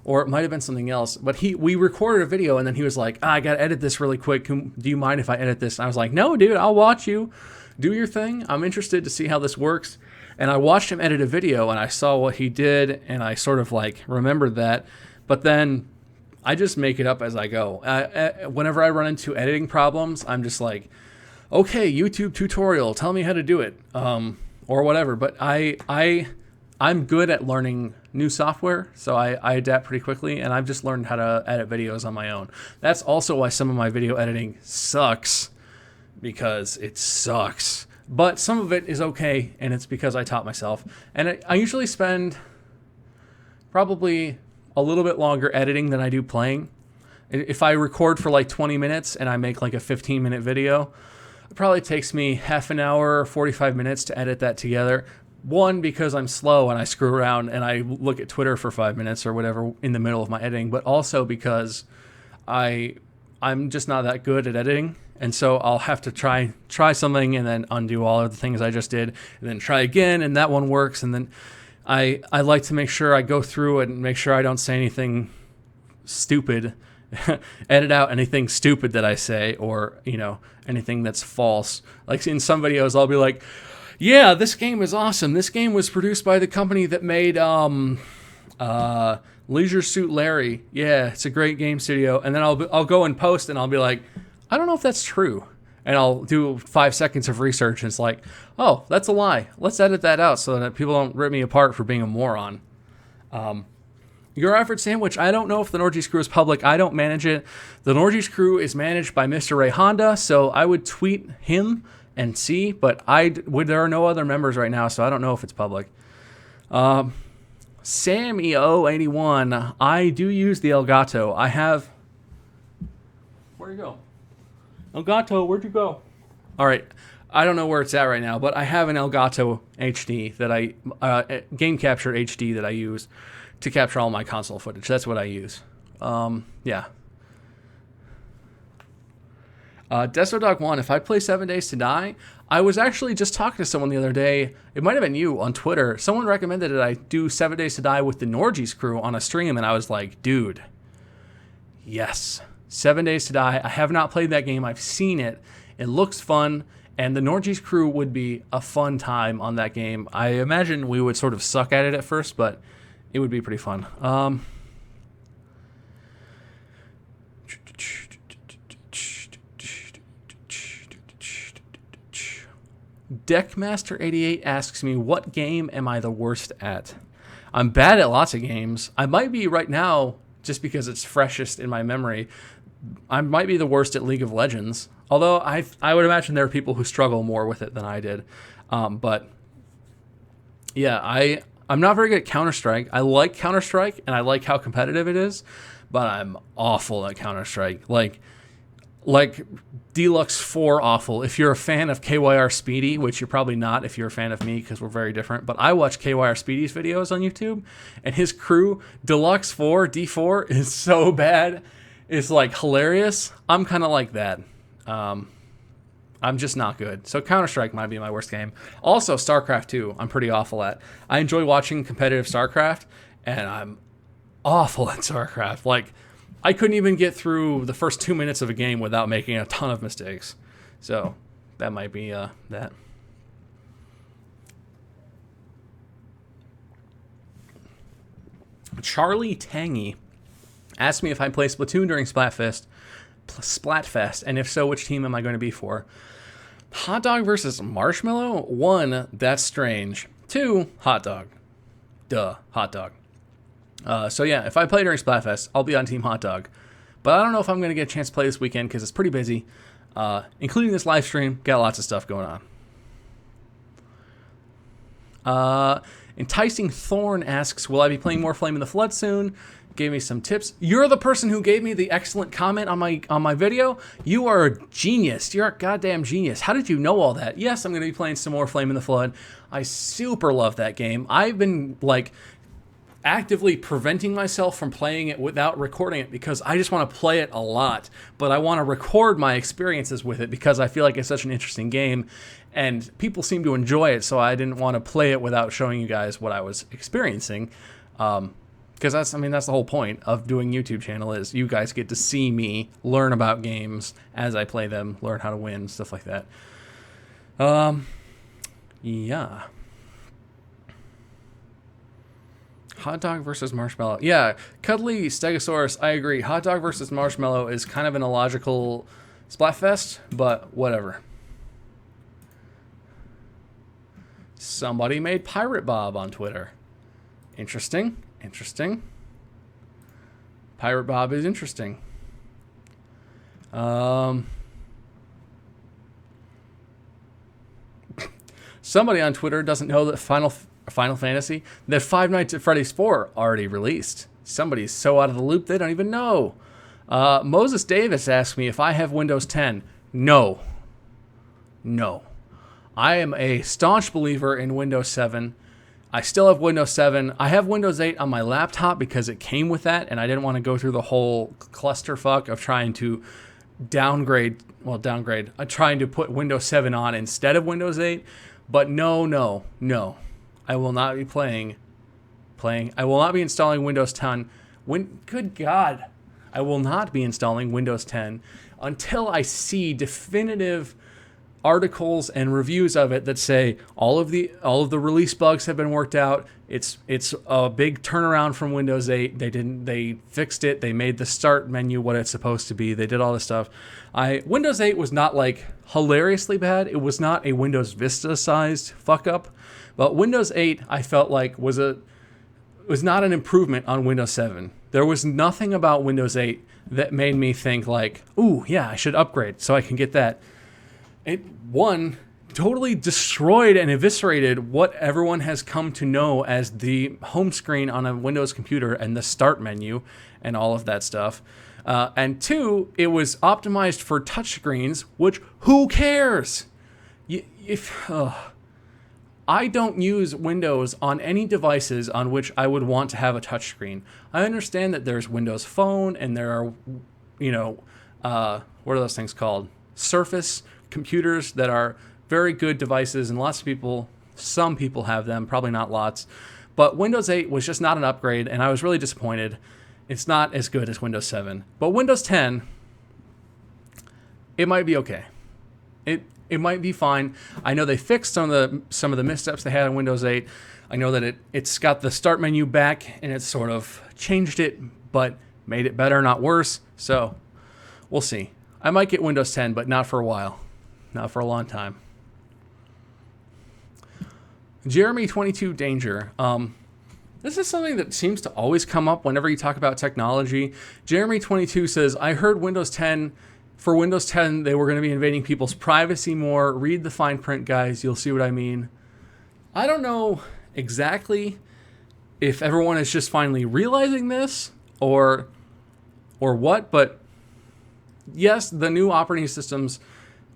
or it might have been something else. But we recorded a video and then he was like, I got to edit this really quick. Do you mind if I edit this? And I was like, no, dude, I'll watch you. Do your thing. I'm interested to see how this works. And I watched him edit a video and I saw what he did and I sort of like remembered that. But then I just make it up as I go. Whenever I run into editing problems, I'm just like, okay, YouTube tutorial, tell me how to do it, or whatever. But I'm good at learning new software, so I adapt pretty quickly, and I've just learned how to edit videos on my own. That's also why some of my video editing sucks, because it sucks. But some of it is okay, and it's because I taught myself. And I usually spend probably a little bit longer editing than I do playing. If I record for like 20 minutes and I make like a 15-minute video, it probably takes me half an hour, 45 minutes to edit that together. One, because I'm slow and I screw around and I look at Twitter for 5 minutes or whatever in the middle of my editing, but also because I'm just not that good at editing. And so I'll have to try something and then undo all of the things I just did and then try again, and that one works. And then I like to make sure I go through and make sure I don't say anything stupid, edit out anything stupid that I say, or, anything that's false. Like in some videos, I'll be like, yeah, this game is awesome. This game was produced by the company that made Leisure Suit Larry. Yeah, it's a great game studio. And then I'll go and post and I'll be like, I don't know if that's true. And I'll do 5 seconds of research and it's like, oh, that's a lie. Let's edit that out so that people don't rip me apart for being a moron. Your Effort Sandwich, I don't know if the Norges Crew is public. I don't manage it. The Norges Crew is managed by Mr. Ray Honda, so I would tweet him and see, but there are no other members right now, so I don't know if it's public. Sammy081, I do use the Elgato. I have... Where'd you go? Elgato, where'd you go? All right, I don't know where it's at right now, but I have an Elgato HD that Game Capture HD that I use to capture all my console footage. That's what I use. Yeah. Desodog 1, if I play 7 Days to Die, I was actually just talking to someone the other day. It might have been you on Twitter. Someone recommended that I do 7 Days to Die with the Norgis crew on a stream, and I was like, dude, yes. 7 Days to Die. I have not played that game. I've seen it. It looks fun, and the Norgis crew would be a fun time on that game. I imagine we would sort of suck at it at first, but it would be pretty fun. Deckmaster88 asks me, what game am I the worst at? I'm bad at lots of games. I might be right now, just because it's freshest in my memory, I might be the worst at League of Legends. Although I would imagine there are people who struggle more with it than I did. But yeah, I'm not very good at Counter-Strike. I like Counter-Strike, and I like how competitive it is, but I'm awful at Counter-Strike. Like Deluxe 4 awful. If you're a fan of KYR Speedy, which you're probably not if you're a fan of me because we're very different, but I watch KYR Speedy's videos on YouTube, and his crew, Deluxe 4, D4, is so bad. It's like hilarious. I'm kind of like that. I'm just not good. So Counter-Strike might be my worst game. Also, StarCraft 2, I'm pretty awful at. I enjoy watching competitive StarCraft, and I'm awful at StarCraft. Like, I couldn't even get through the first 2 minutes of a game without making a ton of mistakes. So that might be that. Charlie Tangy asked me if I play Splatoon during Splatfest, and if so, which team am I going to be for? Hot dog versus marshmallow? 1, that's strange. 2, hot dog. Duh, hot dog. So yeah, if I play during Splatfest, I'll be on Team Hot Dog. But I don't know if I'm going to get a chance to play this weekend because it's pretty busy, including this live stream. Got lots of stuff going on. Enticing Thorn asks, will I be playing more Flame in the Flood soon? Gave me some tips. You're the person who gave me the excellent comment on my video. You are a genius. You're a goddamn genius. How did you know all that? Yes, I'm going to be playing some more Flame in the Flood. I super love that game. I've been like actively preventing myself from playing it without recording it because I just want to play it a lot, but I want to record my experiences with it because I feel like it's such an interesting game and people seem to enjoy it, so I didn't want to play it without showing you guys what I was experiencing. Because that's the whole point of doing YouTube channel is you guys get to see me learn about games as I play them, learn how to win, stuff like that. Yeah. Hot dog versus marshmallow. Yeah, Cuddly Stegosaurus, I agree. Hot dog versus marshmallow is kind of an illogical Splatfest, but whatever. Somebody made Pirate Bob on Twitter. Interesting. Pirate Bob is interesting. Somebody on Twitter doesn't know that Final Fantasy, that Five Nights at Freddy's 4 already released. Somebody's so out of the loop they don't even know. Moses Davis asked me if I have Windows 10. No. I am a staunch believer in Windows 7. I still have Windows 7. I have Windows 8 on my laptop because it came with that, and I didn't want to go through the whole clusterfuck of trying to downgrade. Trying to put Windows 7 on instead of Windows 8. But no. I will not be playing. I will not be installing Windows 10. Good God. I will not be installing Windows 10 until I see definitive articles and reviews of it that say all of the release bugs have been worked out. It's a big turnaround from Windows 8. They fixed it. They made the start menu what it's supposed to be. They did all this stuff. Windows 8 was not like hilariously bad. It was not a Windows Vista sized fuck up, but Windows 8 I felt like was not an improvement on Windows 7. There was nothing about Windows 8 that made me think like, ooh, yeah, I should upgrade so I can get that. It, totally destroyed and eviscerated what everyone has come to know as the home screen on a Windows computer and the start menu and all of that stuff. And 2, it was optimized for touchscreens, which who cares? I don't use Windows on any devices on which I would want to have a touchscreen. I understand that there's Windows Phone and there are, what are those things called? Surface computers that are very good devices, and some people have them, probably not lots. But Windows 8 was just not an upgrade, and I was really disappointed. It's not as good as Windows 7. But Windows 10, it might be okay. It might be fine. I know they fixed some of the missteps they had on Windows 8. I know that it's got the start menu back, and it's sort of changed it, but made it better, not worse. So we'll see. I might get Windows 10, but not for a while. Not for a long time. Jeremy22 Danger. This is something that seems to always come up whenever you talk about technology. Jeremy22 says, I heard for Windows 10, they were going to be invading people's privacy more. Read the fine print, guys. You'll see what I mean. I don't know exactly if everyone is just finally realizing this or what, but yes, the new operating systems,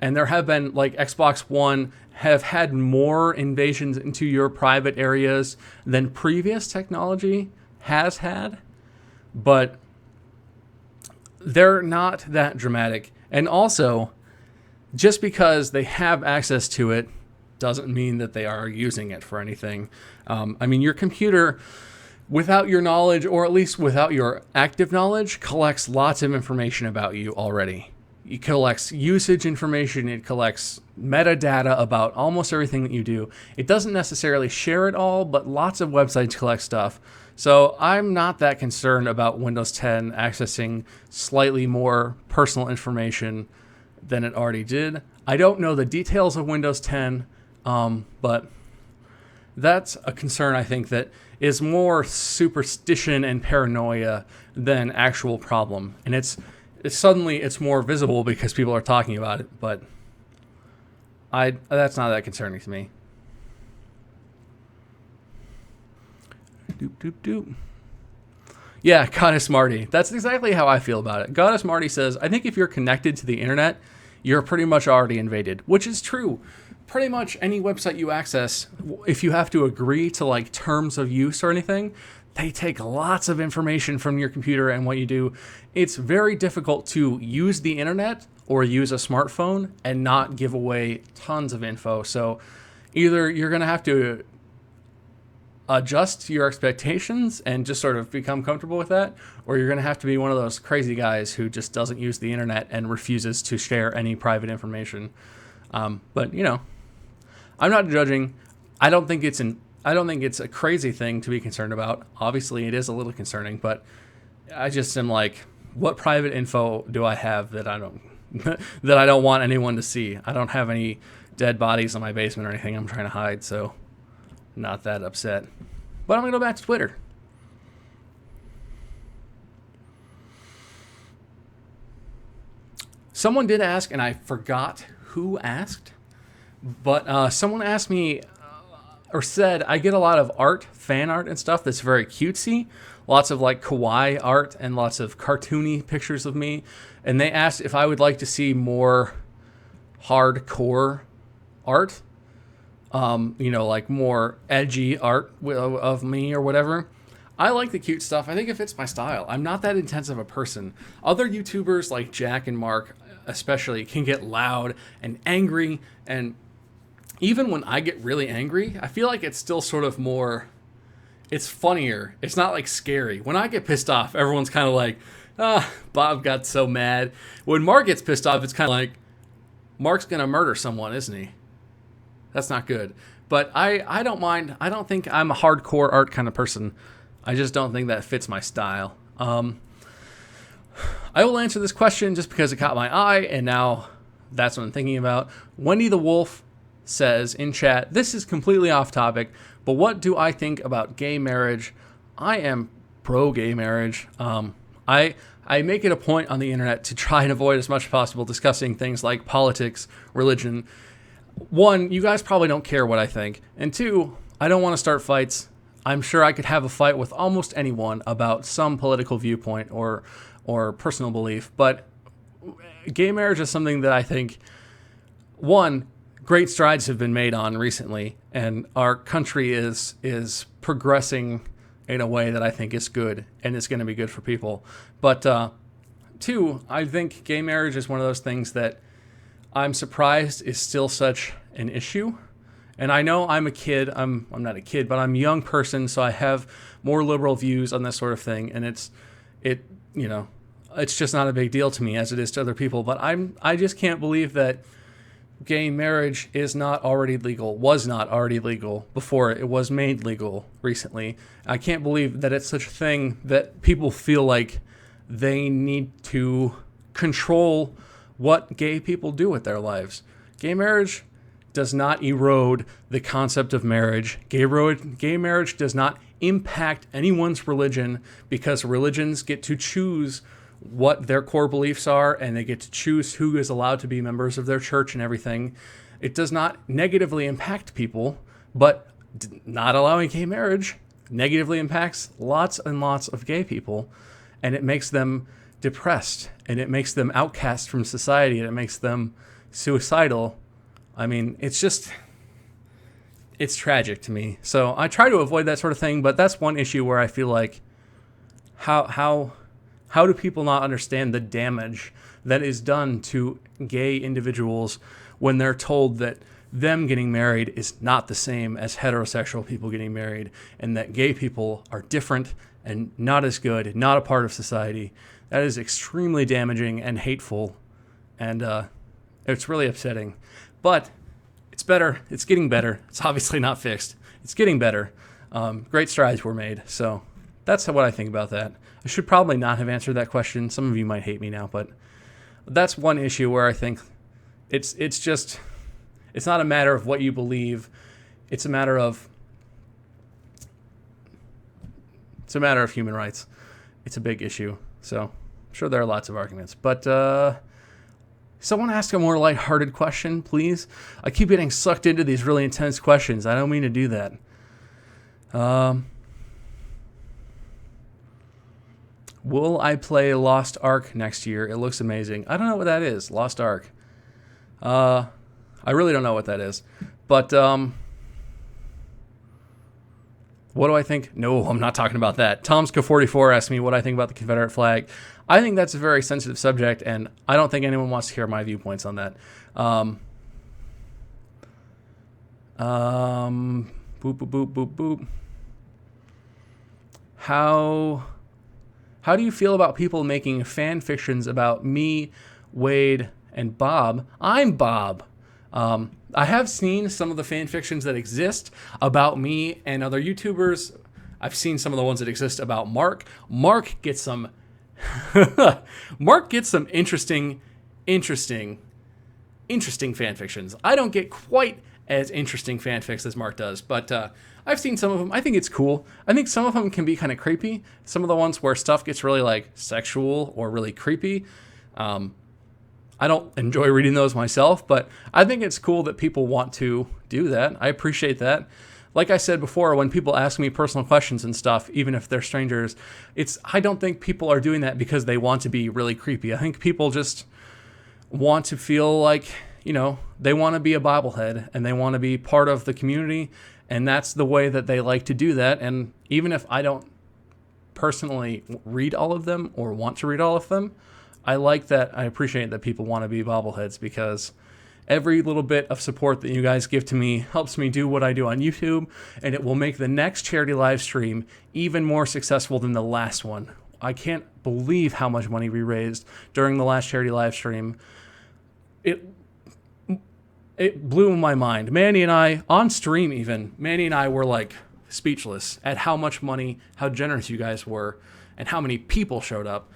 and there have been, like Xbox One, have had more invasions into your private areas than previous technology has had, but they're not that dramatic. And also, just because they have access to it doesn't mean that they are using it for anything. I mean, your computer, without your knowledge, or at least without your active knowledge, collects lots of information about you already. It collects usage information. It collects metadata about almost everything that you do. It doesn't necessarily share it all, but lots of websites collect stuff. So I'm not that concerned about Windows 10 accessing slightly more personal information than it already did. I don't know the details of Windows 10, but that's a concern, I think, that is more superstition and paranoia than actual problem. And it's more visible because people are talking about it, but that's not that concerning to me. Doop, doop, doop. Yeah, Goddess Marty. That's exactly how I feel about it. Goddess Marty says, I think if you're connected to the internet, you're pretty much already invaded, which is true. Pretty much any website you access, if you have to agree to like terms of use or anything, they take lots of information from your computer and what you do. It's very difficult to use the internet or use a smartphone and not give away tons of info. So either you're going to have to adjust your expectations and just sort of become comfortable with that, or you're going to have to be one of those crazy guys who just doesn't use the internet and refuses to share any private information. But you know, I'm not judging. I don't think it's a crazy thing to be concerned about. Obviously, it is a little concerning, but I just am like, what private info do I have that I don't want anyone to see? I don't have any dead bodies in my basement or anything I'm trying to hide, so not that upset. But I'm going to go back to Twitter. Someone did ask, and I forgot who asked, but someone asked me or said, I get a lot of fan art and stuff that's very cutesy, lots of like kawaii art and lots of cartoony pictures of me. And they asked if I would like to see more hardcore art, like more edgy art of me or whatever. I like the cute stuff. I think it fits my style. I'm not that intense of a person. Other YouTubers like Jack and Mark especially can get loud and angry, and even when I get really angry, I feel like it's still sort of more, it's funnier. It's not like scary. When I get pissed off, everyone's kind of like, Bob got so mad. When Mark gets pissed off, it's kind of like, Mark's going to murder someone, isn't he? That's not good. But I don't mind. I don't think I'm a hardcore art kind of person. I just don't think that fits my style. I will answer this question just because it caught my eye, and now that's what I'm thinking about. Wendy the Wolf says in chat, this is completely off topic, but what do I think about gay marriage? I am pro gay marriage. I make it a point on the internet to try and avoid as much as possible discussing things like politics, religion. One, you guys probably don't care what I think. And two, I don't want to start fights. I'm sure I could have a fight with almost anyone about some political viewpoint or personal belief. But gay marriage is something that I think, one, great strides have been made on recently, and our country is progressing in a way that I think is good, and it's going to be good for people. But two, I think gay marriage is one of those things that I'm surprised is still such an issue. And I know I'm a kid. I'm not a kid, but I'm a young person, so I have more liberal views on this sort of thing. And it's just not a big deal to me as it is to other people. But I just can't believe that gay marriage was not already legal before it was made legal recently. I can't believe that it's such a thing that people feel like they need to control what gay people do with their lives. Gay marriage does not erode the concept of marriage. Gay marriage does not impact anyone's religion, because religions get to choose what their core beliefs are, and they get to choose who is allowed to be members of their church and everything. It does not negatively impact people, but not allowing gay marriage negatively impacts lots and lots of gay people, and it makes them depressed, and it makes them outcast from society, and it makes them suicidal. I mean, it's tragic to me. So I try to avoid that sort of thing, but that's one issue where I feel like how do people not understand the damage that is done to gay individuals when they're told that them getting married is not the same as heterosexual people getting married, and that gay people are different and not as good, not a part of society? That is extremely damaging and hateful, and it's really upsetting. But it's better. It's getting better. It's obviously not fixed. It's getting better. Great strides were made. So that's what I think about that. I should probably not have answered that question. Some of you might hate me now, but that's one issue where I think it's not a matter of what you believe. It's a matter of human rights. It's a big issue. So I'm sure there are lots of arguments, but someone ask a more lighthearted question, please. I keep getting sucked into these really intense questions. I don't mean to do that. Will I play Lost Ark next year? It looks amazing. I don't know what that is. Lost Ark. I really don't know what that is. But what do I think? No, I'm not talking about that. Tomska44 asked me what I think about the Confederate flag. I think that's a very sensitive subject, and I don't think anyone wants to hear my viewpoints on that. Boop, boop, boop, boop, boop. How do you feel about people making fan fictions about me, Wade, and Bob? I'm Bob. I have seen some of the fan fictions that exist about me and other YouTubers. I've seen some of the ones that exist about Mark. Mark gets some interesting fan fictions. I don't get quite as interesting fanfics as Mark does, but I've seen some of them. I think it's cool. I think some of them can be kind of creepy. Some of the ones where stuff gets really like sexual or really creepy, I don't enjoy reading those myself, but I think it's cool that people want to do that. I appreciate that. Like I said before, when people ask me personal questions and stuff, even if they're strangers, I don't think people are doing that because they want to be really creepy. I think people just want to feel like, they want to be a bobblehead and they want to be part of the community, and that's the way that they like to do that. And even if I don't personally read all of them or want to read all of them, I appreciate that people want to be bobbleheads, because every little bit of support that you guys give to me helps me do what I do on YouTube, and it will make the next charity live stream even more successful than the last one. I can't believe how much money we raised during the last charity live stream. It blew my mind. Manny and I, on stream even, were like speechless at how much money, how generous you guys were, and how many people showed up.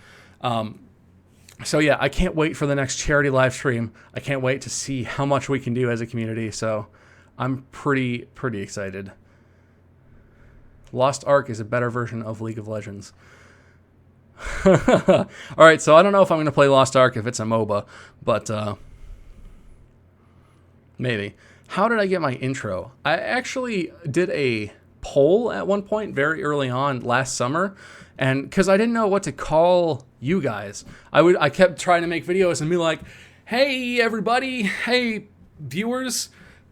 So yeah, I can't wait for the next charity live stream. I can't wait to see how much we can do as a community. So I'm pretty excited. Lost Ark is a better version of League of Legends. All right, so I don't know if I'm going to play Lost Ark if it's a MOBA, but maybe. How did I get my intro? I actually did a poll at one point very early on last summer, and because I didn't know what to call you guys, I kept trying to make videos and be like, hey everybody, hey viewers,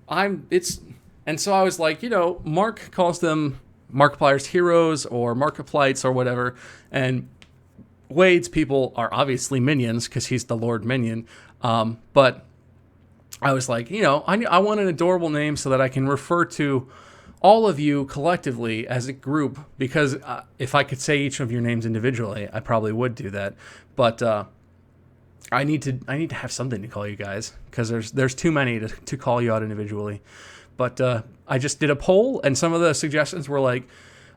and so I was like, Mark calls them Markiplier's heroes or Markiplites or whatever, and Wade's people are obviously minions because he's the Lord Minion, but I was like, I want an adorable name so that I can refer to all of you collectively as a group, because if I could say each of your names individually, I probably would do that. But I need to have something to call you guys, because there's too many to call you out individually. But I just did a poll, and some of the suggestions were like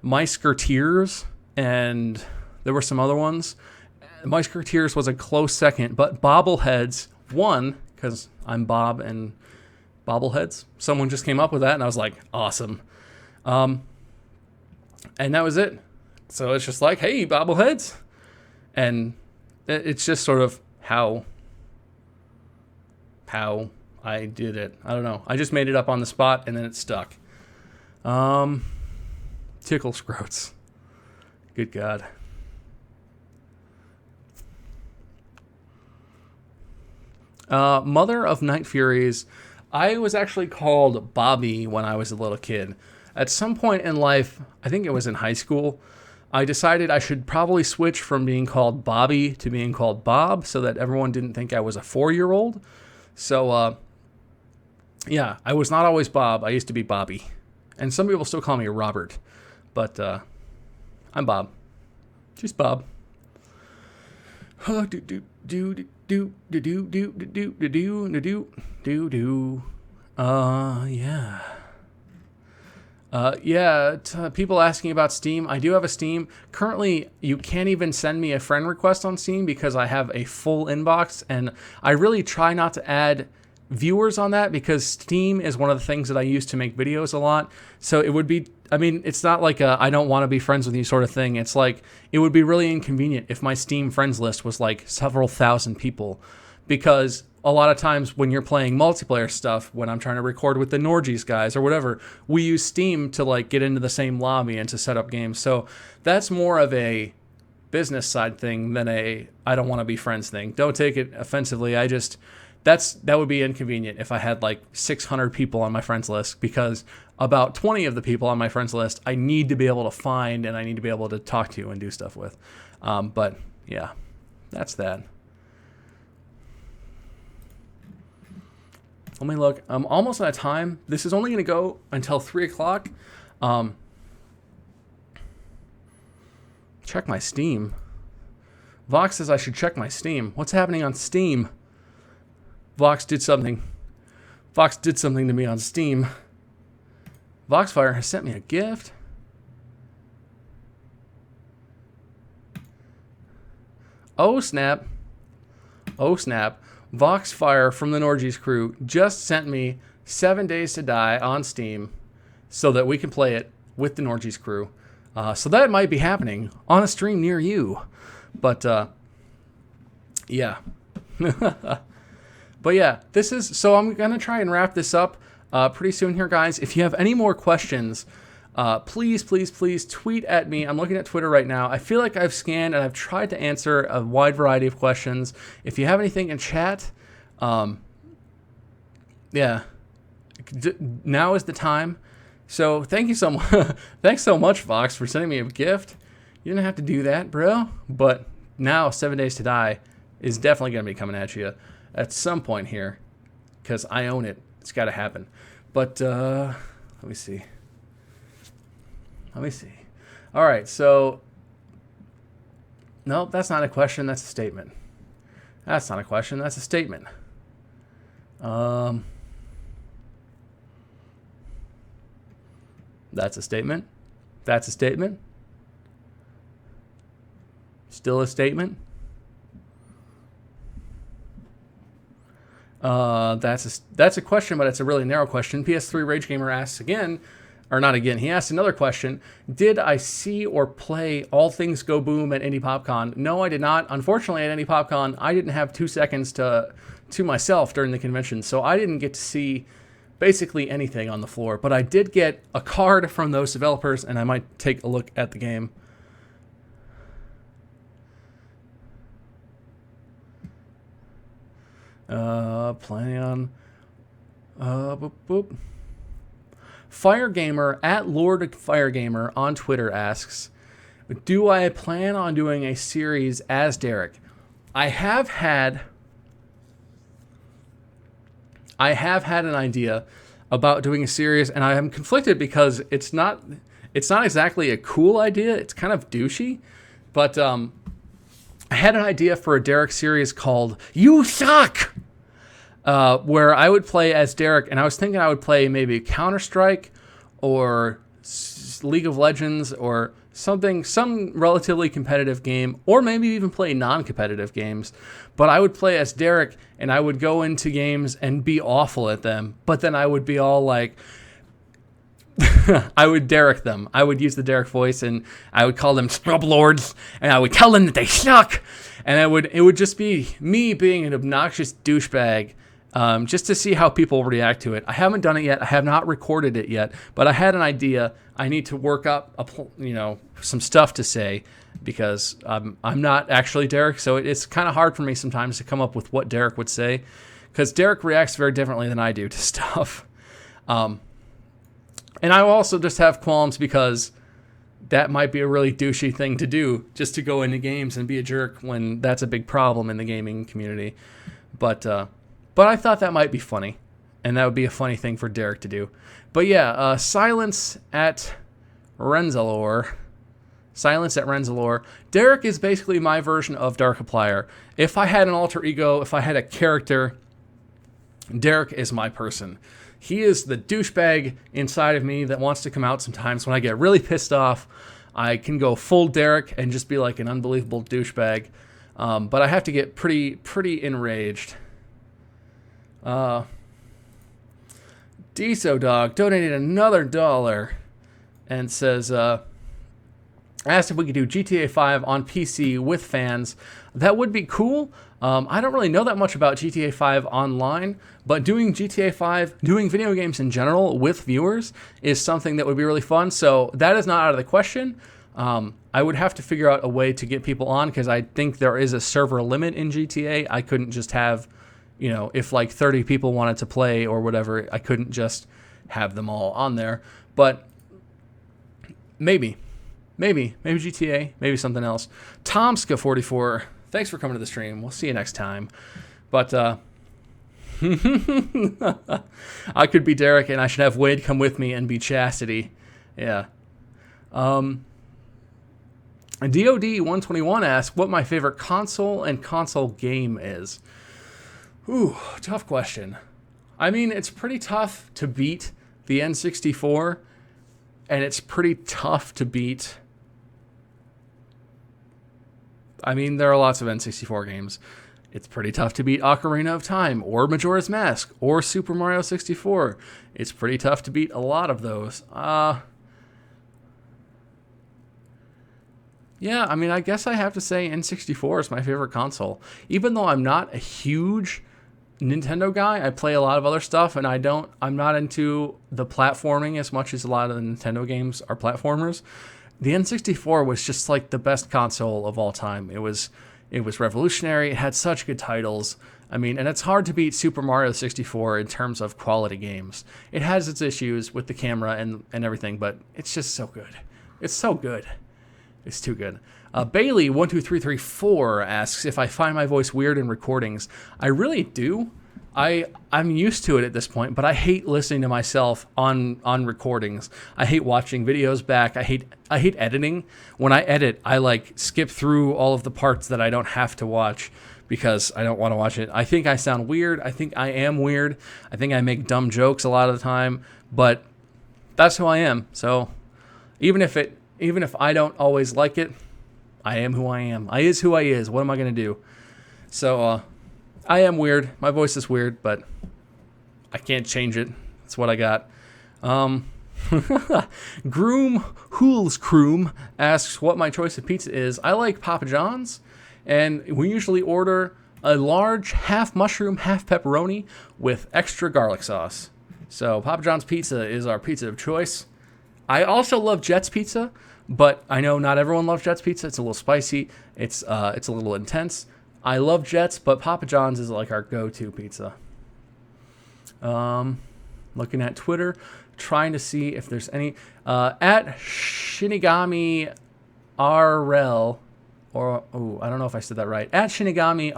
Musketeers, and there were some other ones. Musketeers was a close second, but Bobbleheads won, because I'm Bob and Bobbleheads. Someone just came up with that, and I was like, awesome. And that was it. So it's just like, hey, Bobbleheads. And it's just sort of how I did it. I don't know. I just made it up on the spot, and then it stuck. Tickle Scroats. Good God. Mother of Night Furies. I was actually called Bobby when I was a little kid. At some point in life, I think it was in high school, I decided I should probably switch from being called Bobby to being called Bob, so that everyone didn't think I was a 4-year-old. So, yeah, I was not always Bob. I used to be Bobby. And some people still call me Robert. But I'm Bob. Just Bob. Yeah. People asking about Steam. I do have a Steam. Currently, you can't even send me a friend request on Steam because I have a full inbox, and I really try not to add viewers on that, because Steam is one of the things that I use to make videos a lot. So it would be, it's not like a I don't want to be friends with you sort of thing. It's like, it would be really inconvenient if my Steam friends list was like several thousand people, because a lot of times when you're playing multiplayer stuff, when I'm trying to record with the Norgies guys or whatever, we use Steam to like get into the same lobby and to set up games. So that's more of a business side thing than a I don't want to be friends thing. Don't take it offensively. That would be inconvenient if I had like 600 people on my friends list, because about 20 of the people on my friends list I need to be able to find, and I need to be able to talk to and do stuff with. But yeah, that's that. Let me look. I'm almost out of time. This is only going to go until 3 o'clock. Check my Steam. Vox says I should check my Steam. What's happening on Steam? Vox did something. Vox did something to me on Steam. Voxfire has sent me a gift. Oh, snap. Oh, snap. Voxfire from the Norgies crew just sent me 7 Days to Die on Steam so that we can play it with the Norgies crew. So that might be happening on a stream near you. But, yeah. But yeah, so I'm going to try and wrap this up pretty soon here, guys. If you have any more questions, please tweet at me. I'm looking at Twitter right now. I feel like I've scanned and I've tried to answer a wide variety of questions. If you have anything in chat, yeah, now is the time. So thank you so much. Thanks so much, Vox, for sending me a gift. You didn't have to do that, bro. But now 7 Days to Die is definitely going to be coming at you at some point here, because I own it. It's got to happen. But let me see. All right, so no, that's not a question. That's a statement. That's not a question. That's a statement. That's a statement. That's a statement. Still a statement. That's a question, but it's a really narrow question. PS3 Rage Gamer asks again, or not again. He asked another question. Did I see or play All Things Go Boom at Indie PopCon? No, I did not. Unfortunately, at Indie PopCon, I didn't have 2 seconds to myself during the convention, so I didn't get to see basically anything on the floor. But I did get a card from those developers, and I might take a look at the game. Planning on Firegamer at Lord Firegamer on Twitter asks, do I plan on doing a series as Derek? I have had I have had an idea about doing a series, and I am conflicted because it's not exactly a cool idea. It's kind of douchey, but I had an idea for a Derek series called "You Suck," where I would play as Derek, and I was thinking I would play maybe Counter-Strike or League of Legends or some relatively competitive game, or maybe even play non-competitive games. But I would play as Derek, and I would go into games and be awful at them. But then I would be all like, I would Derek them. I would use the Derek voice, and I would call them scrub lords, and I would tell them that they suck. And it would just be me being an obnoxious douchebag, just to see how people react to it. I haven't done it yet. I have not recorded it yet, but I had an idea. I need to work up, some stuff to say, because I'm not actually Derek, so it's kind of hard for me sometimes to come up with what Derek would say, because Derek reacts very differently than I do to stuff. And I also just have qualms because that might be a really douchey thing to do, just to go into games and be a jerk when that's a big problem in the gaming community. But I thought that might be funny, and that would be a funny thing for Derek to do. But yeah, Silence at Renzalor. Derek is basically my version of Darkiplier. If I had an alter ego, if I had a character, Derek is my person. He is the douchebag inside of me that wants to come out sometimes. When I get really pissed off, I can go full Derek and just be like an unbelievable douchebag. But I have to get pretty enraged. Deso Dog donated another $1 and says, asked if we could do GTA 5 on PC with fans. That would be cool. I don't really know that much about GTA 5 online, but doing GTA 5, doing video games in general with viewers is something that would be really fun. So that is not out of the question. I would have to figure out a way to get people on, because I think there is a server limit in GTA. I couldn't just have, if like 30 people wanted to play or whatever, I couldn't just have them all on there. But maybe GTA, maybe something else. Tomska44, thanks for coming to the stream. We'll see you next time. But I could be Derek, and I should have Wade come with me and be Chastity. Yeah. DOD121 asks what my favorite console and console game is. Ooh, tough question. I mean, it's pretty tough to beat the N64, and it's pretty tough to beat... I mean, there are lots of N64 games. It's pretty tough to beat Ocarina of Time, or Majora's Mask, or Super Mario 64. It's pretty tough to beat a lot of those. Yeah, I mean, I guess I have to say N64 is my favorite console. Even though I'm not a huge Nintendo guy, I play a lot of other stuff, and I'm not into the platforming as much as a lot of the Nintendo games are platformers. The N64 was just like the best console of all time. It was revolutionary. It had such good titles. I mean, and it's hard to beat Super Mario 64 in terms of quality games. It has its issues with the camera and everything, but it's just so good. It's so good. It's too good. Bailey12334 asks if I find my voice weird in recordings. I really do. I'm used to it at this point, but I hate listening to myself on recordings. I hate watching videos back. I hate editing. When I edit, I like skip through all of the parts that I don't have to watch because I don't want to watch it. I think I sound weird. I think I am weird. I think I make dumb jokes a lot of the time, but that's who I am. So even if I don't always like it, I am who I am. I is who I is. What am I going to do? So, I am weird. My voice is weird, but I can't change it. That's what I got. Hool's Croom asks what my choice of pizza is. I like Papa John's, and we usually order a large half mushroom, half pepperoni with extra garlic sauce. So Papa John's pizza is our pizza of choice. I also love Jet's Pizza, but I know not everyone loves Jet's Pizza. It's a little spicy. It's a little intense. I love Jet's, but Papa John's is like our go-to pizza. Looking at Twitter, trying to see if there's any... at Shinigami RL, or... Oh, I don't know if I said that right. At Shinigami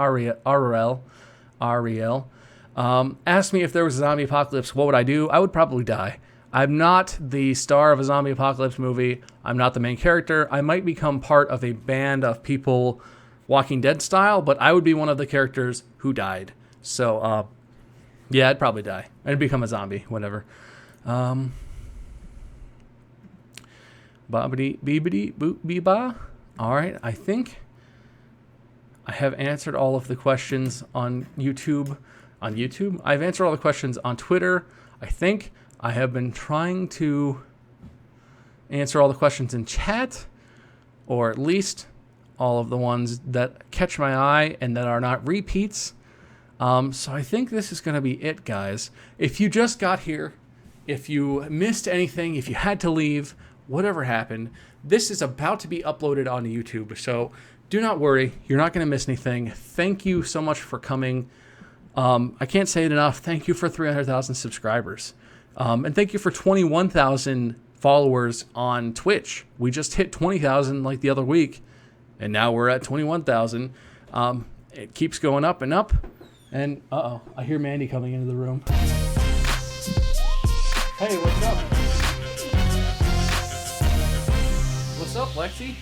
Ariel, Ask me if there was a zombie apocalypse, what would I do? I would probably die. I'm not the star of a zombie apocalypse movie. I'm not the main character. I might become part of a band of people Walking Dead style, but I would be one of the characters who died. So, yeah, I'd probably die. I'd become a zombie, whatever. Bobbity beebity boop beeba. All right, I think I have answered all of the questions on YouTube. I've answered all the questions on Twitter. I think I have been trying to answer all the questions in chat, or at least all of the ones that catch my eye and that are not repeats. So I think this is going to be it, guys. If you just got here, if you missed anything, if you had to leave, whatever happened, this is about to be uploaded on YouTube. So do not worry. You're not going to miss anything. Thank you so much for coming. I can't say it enough. Thank you for 300,000 subscribers. And thank you for 21,000 followers on Twitch. We just hit 20,000 like the other week, and now we're at 21,000. It keeps going up and up. And, I hear Mandy coming into the room. Hey, what's up? What's up, Lexi?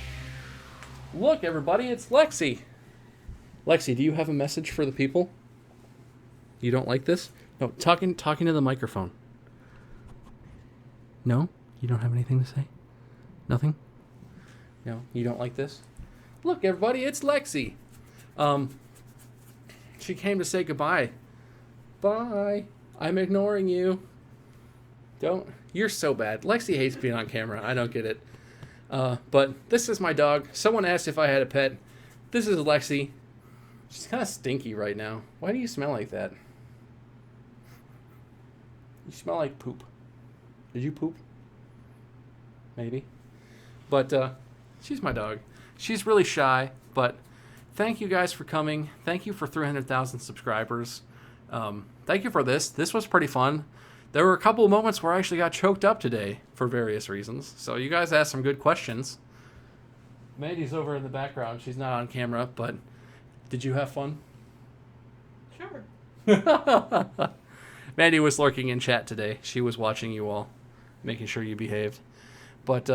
Look, everybody, it's Lexi. Lexi, do you have a message for the people? You don't like this? No, talking to the microphone. No? You don't have anything to say? Nothing? No? You don't like this? Look, everybody, it's Lexi. She came to say goodbye. Bye. I'm ignoring you. You're so bad. Lexi hates being on camera. I don't get it. But this is my dog. Someone asked if I had a pet. This is Lexi. She's kind of stinky right now. Why do you smell like that? You smell like poop. Did you poop? Maybe. But she's my dog. She's really shy, but thank you guys for coming. Thank you for 300,000 subscribers. Thank you for this. This was pretty fun. There were a couple of moments where I actually got choked up today for various reasons. So you guys asked some good questions. Mandy's over in the background. She's not on camera, but did you have fun? Sure. Mandy was lurking in chat today. She was watching you all, making sure you behaved. But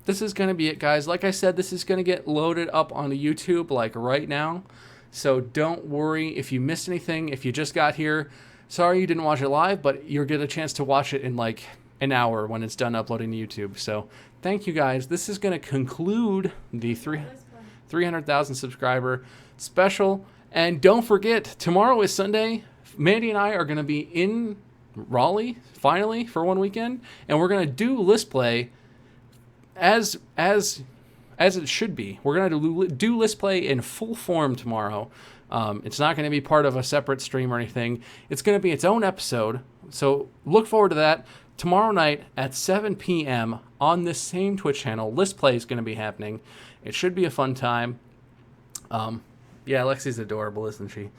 this is going to be it, guys. Like I said, this is going to get loaded up onto YouTube like right now. So don't worry if you missed anything. If you just got here, sorry you didn't watch it live, but you'll get a chance to watch it in like an hour when it's done uploading to YouTube. So thank you, guys. This is going to conclude the 300,000 subscriber special. And don't forget, tomorrow is Sunday. Mandy and I are going to be in Raleigh, finally, for one weekend. And we're going to do list play as it should be. We're going to do list play in full form tomorrow. It's not going to be part of a separate stream or anything. It's going to be its own episode. So look forward to that. Tomorrow night at 7 p.m. on this same Twitch channel, list play is going to be happening. It should be a fun time. Yeah, Lexi's adorable, isn't she?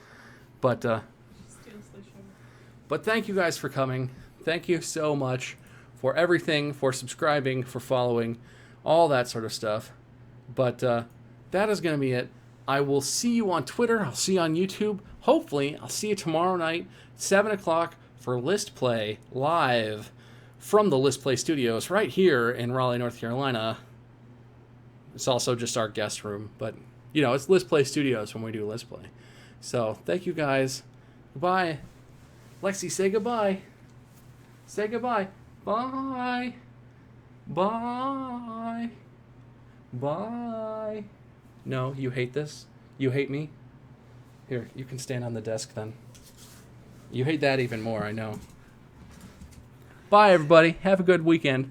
But thank you guys for coming. Thank you so much for everything, for subscribing, for following, all that sort of stuff. But that is going to be it. I will see you on Twitter. I'll see you on YouTube. Hopefully, I'll see you tomorrow night, 7 o'clock, for List Play live from the List Play Studios right here in Raleigh, North Carolina. It's also just our guest room, but, it's List Play Studios when we do List Play. So, thank you guys. Goodbye. Lexi, say goodbye. Say goodbye. Bye. Bye. Bye. No, you hate this? You hate me? Here, you can stand on the desk then. You hate that even more, I know. Bye, everybody. Have a good weekend.